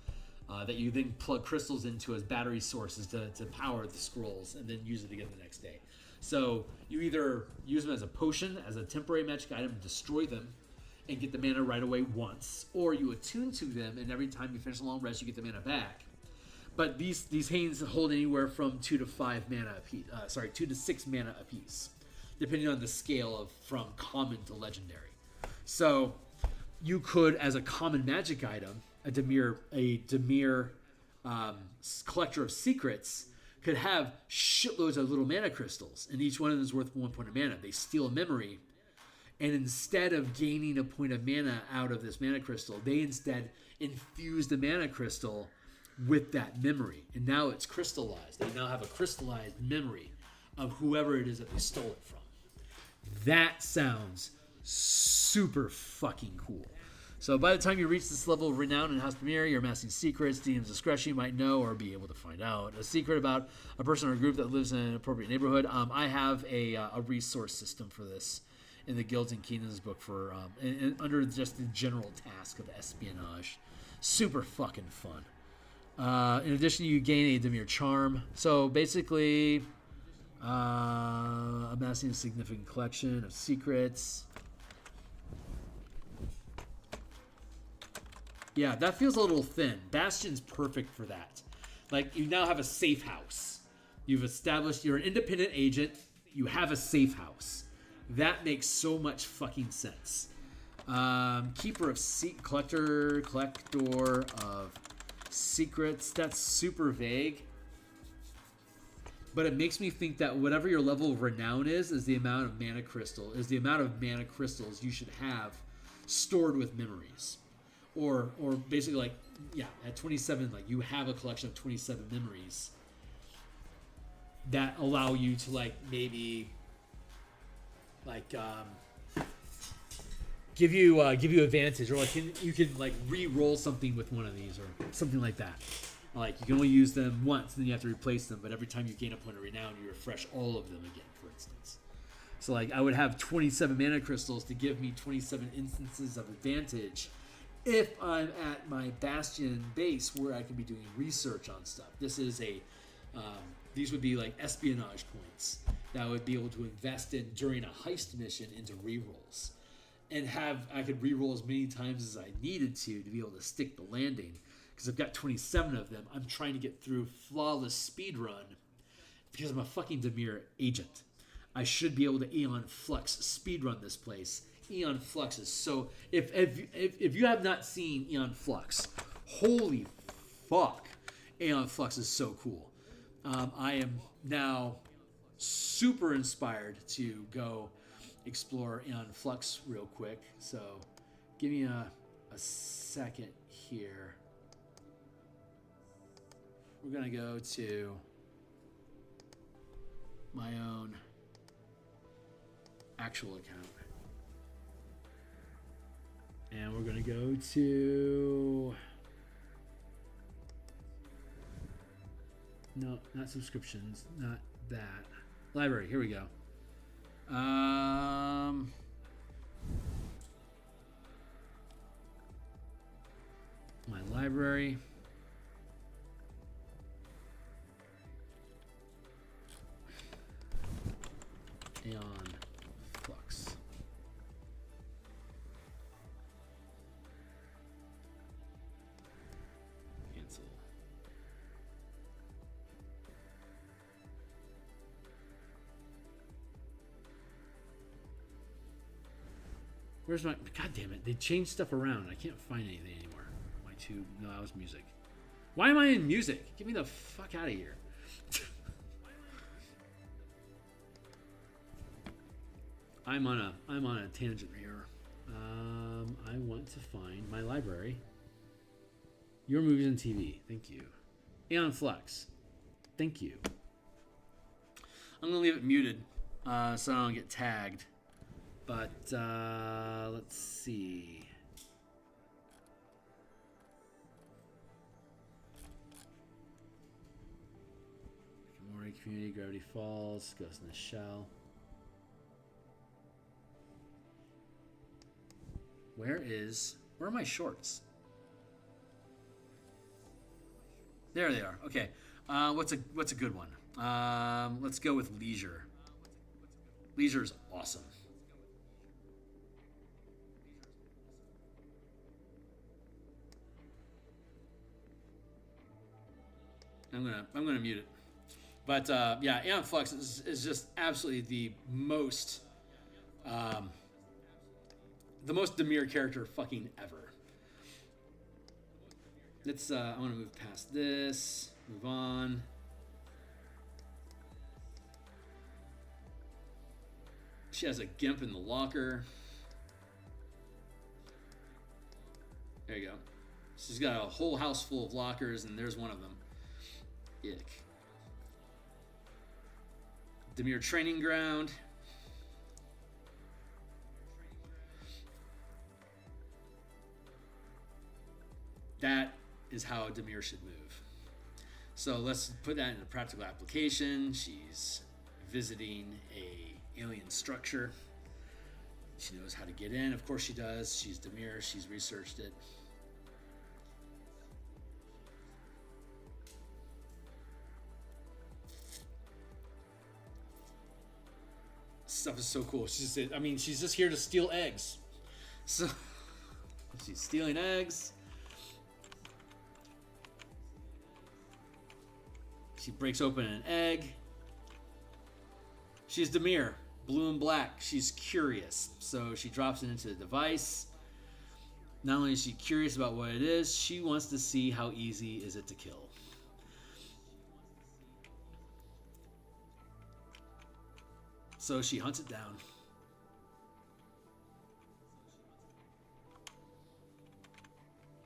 Speaker 2: that you then plug crystals into as battery sources to power the scrolls and then use it again the next day. So you either use them as a potion, as a temporary magic item, destroy them, and get the mana right away once, or you attune to them, and every time you finish a long rest, you get the mana back. But these hanes hold anywhere from 2 to 5 mana apiece. 2 to 6 mana apiece, depending on the scale of from common to legendary. So you could, as a common magic item, a Dimir collector of secrets could have shitloads of little mana crystals, and each one of them is worth 1 point of mana. They steal a memory, and instead of gaining a point of mana out of this mana crystal, they instead infuse the mana crystal with that memory, and now it's crystallized. They now have a crystallized memory of whoever it is that they stole it from. That sounds super fucking cool. So by the time you reach this level of renown in House Premier, you're amassing secrets. DM's discretion, you might know or be able to find out a secret about a person or a group that lives in an appropriate neighborhood. I have a resource system for this in the Guilds and Kingdoms book for under just the general task of espionage. Super fucking fun. In addition, you gain a Dimir charm. So basically, amassing a significant collection of secrets. Yeah, that feels a little thin. Bastion's perfect for that. Like, you now have a safe house. You've established you're an independent agent. You have a safe house. That makes so much fucking sense. Keeper of collector of secrets. That's super vague. But it makes me think that whatever your level of renown is the amount of mana crystals you should have stored with memories. Or basically, like, yeah, at 27, like, you have a collection of 27 memories that allow you to, like, maybe, like, give you advantage, or like you can like re-roll something with one of these, or something like that. Like, you can only use them once, and then you have to replace them. But every time you gain a point of renown, you refresh all of them again, for instance. So, like, I would have 27 mana crystals to give me 27 instances of advantage if I'm at my Bastion base where I can be doing research on stuff. This is these would be like espionage points that I would be able to invest in during a heist mission into rerolls. And I could reroll as many times as I needed to be able to stick the landing. Because I've got 27 of them. I'm trying to get through flawless speed run because I'm a fucking Dimir agent. I should be able to Aeon Flux speed run this place. Aeon Flux is so... If you have not seen Aeon Flux, holy fuck.
Speaker 1: Aeon Flux is so cool. I am now super inspired to go explore Aeon Flux real quick. So give me a second here. We're going to go to my own actual account. And we're going to go to... No, not subscriptions. Not that. Library. Here we go. My library. Aeon Flux. Cancel. Where's my... God damn it. They changed stuff around. I can't find anything anymore. My two... No, that was music. Why am I in music? Get me the fuck out of here. I'm on a tangent here. I want to find my library. Your movies and TV. Thank you. Aeon Flux. Thank you. I'm gonna leave it muted so I don't get tagged. But let's see. Morning Community, Gravity Falls, Ghost in the Shell. Where are my shorts? There they are. Okay. What's a good one? Let's go with Leisure. Leisure is awesome. I'm gonna mute it. But yeah, Aeon Flux is just absolutely the most Dimir character fucking ever. Let's I want to move past this, move on. She has a gimp in the locker. There you go. She's got a whole house full of lockers, and there's one of them. Ick. Dimir Training Ground. That is how Dimir should move. So let's put that into practical application. She's visiting a alien structure. She knows how to get in. Of course she does. She's Dimir. She's researched it. Stuff is so cool. She's just here to steal eggs. So she's stealing eggs. She breaks open an egg. She's Dimir, blue and black. She's curious, so she drops it into the device. Not only is she curious about what it is, she wants to see how easy is it to kill. So she hunts it down.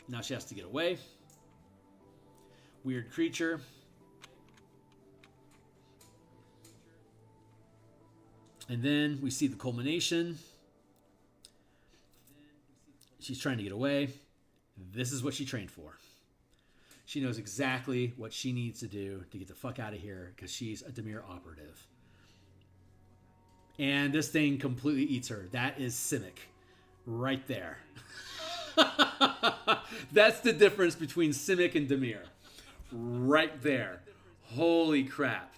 Speaker 1: Now she has to get away. Weird creature. And then we see the culmination. She's trying to get away. This is what she trained for. She knows exactly what she needs to do to get the fuck out of here because she's a Dimir operative. And this thing completely eats her. That is Simic. Right there. That's the difference between Simic and Dimir. Right there. Holy crap.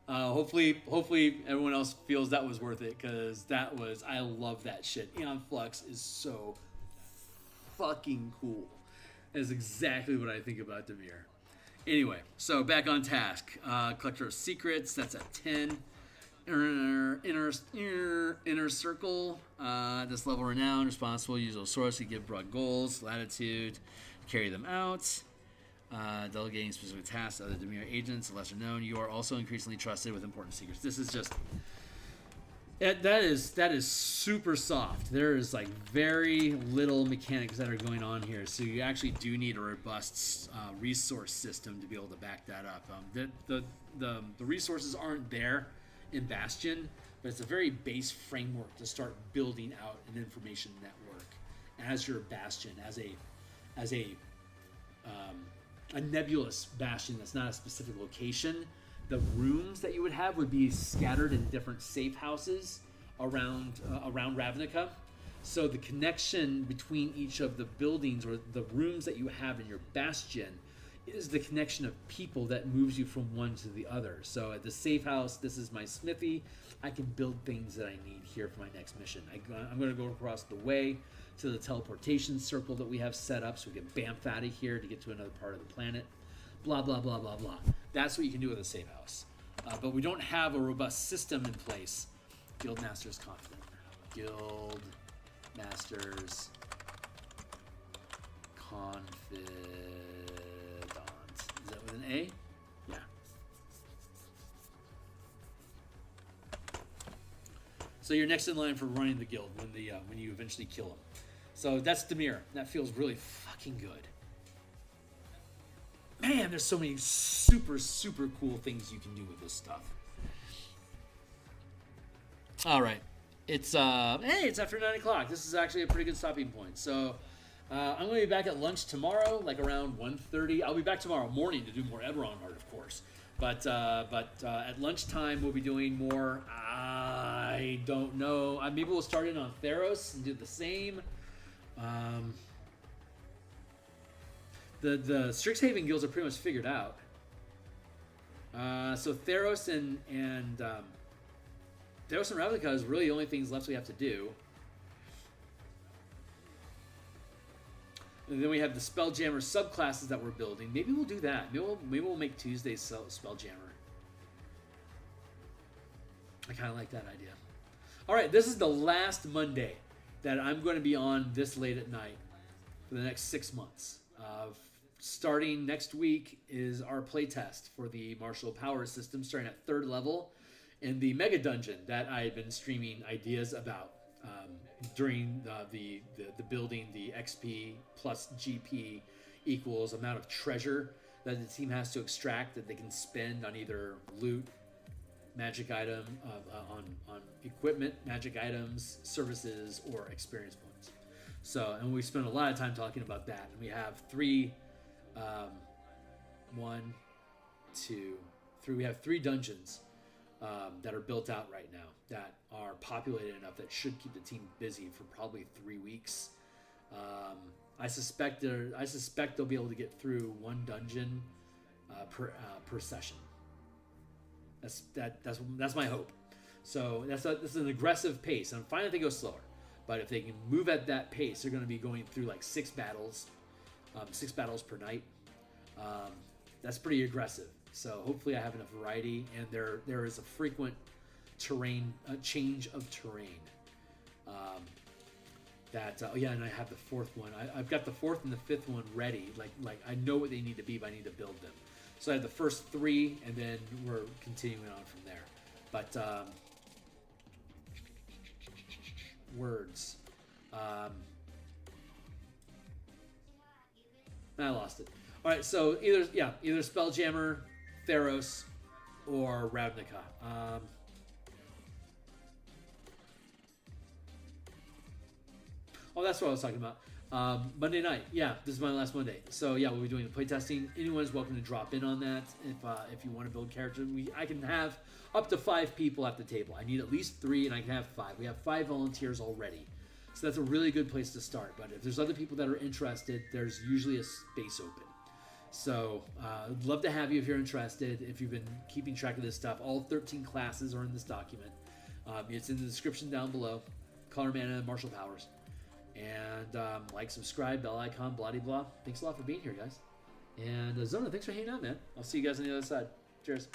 Speaker 1: Hopefully everyone else feels that was worth it, because I love that shit. Aeon Flux is so fucking cool. That's exactly what I think about Dimir. Anyway, so back on task. Collector of Secrets, that's at 10. Inner Circle, this level renowned, responsible, use those source to give broad goals, latitude, carry them out. Delegating specific tasks to other Dimir agents, lesser known. You are also increasingly trusted with important secrets. This is just... That is super soft. There is like very little mechanics that are going on here, so you actually do need a robust resource system to be able to back that up. The resources aren't there in Bastion, but it's a very base framework to start building out an information network as your Bastion, as a nebulous Bastion that's not a specific location. The rooms that you would have would be scattered in different safe houses around Ravnica. So the connection between each of the buildings or the rooms that you have in your Bastion is the connection of people that moves you from one to the other. So at the safe house, this is my smithy. I can build things that I need here for my next mission. I'm going to go across the way to the teleportation circle that we have set up so we can bamf out of here to get to another part of the planet. Blah, blah, blah, blah, blah. That's what you can do with a safe house. But we don't have a robust system in place. Guildmaster's Confident. Guildmaster's Confidant. Is that with an A? Yeah. So you're next in line for running the guild when you eventually kill him. So that's Dimir. That feels really fucking good. Man, there's so many super, super cool things you can do with this stuff. All right. It's after 9 o'clock. This is actually a pretty good stopping point. So I'm going to be back at lunch tomorrow, like around 1:30. I'll be back tomorrow morning to do more Eberron art, of course. But at lunchtime, we'll be doing more. I don't know. Maybe we'll start in on Theros and do the same. The Strixhaven guilds are pretty much figured out. So Theros and Ravnica is really the only things left we have to do. And then we have the Spelljammer subclasses that we're building. Maybe we'll do that. Maybe we'll make Tuesday Spelljammer. I kind of like that idea. All right, this is the last Monday that I'm going to be on this late at night for the next 6 months. Starting next week is our playtest for the martial power system, starting at 3rd level in the mega dungeon that I had been streaming ideas about during the building. The XP plus GP equals amount of treasure that the team has to extract that they can spend on either loot, magic item, on equipment, magic items, services, or experience points. So, and we spent a lot of time talking about that. And we have 3, 1, 2, 3. We have 3 dungeons that are built out right now that are populated enough that should keep the team busy for probably 3 weeks. I suspect they'll be able to get through 1 dungeon per session. That's my hope. So that's an aggressive pace. I'm fine if they go slower. But if they can move at that pace, they're going to be going through like 6 battles per night. That's pretty aggressive. So hopefully I have enough variety, and there is a frequent change of terrain. And I have the 4th one. I've got the 4th and the 5th one ready. Like I know what they need to be, but I need to build them. So I have the first 3, and then we're continuing on from there. But words. I lost it. All right, so either Spelljammer, Theros, or Ravnica. That's what I was talking about. Monday night. Yeah, this is my last Monday. So yeah, we'll be doing the playtesting. Anyone's welcome to drop in on that if you want to build characters. I can have up to 5 people at the table. I need at least 3, and I can have 5. We have 5 volunteers already. So that's a really good place to start. But if there's other people that are interested, there's usually a space open. So I'd love to have you if you're interested. If you've been keeping track of this stuff, all 13 classes are in this document. It's in the description down below. Color, mana, and martial powers. And like, subscribe, bell icon, blah, blah, blah. Thanks a lot for being here, guys. And Zona, thanks for hanging out, man. I'll see you guys on the other side. Cheers.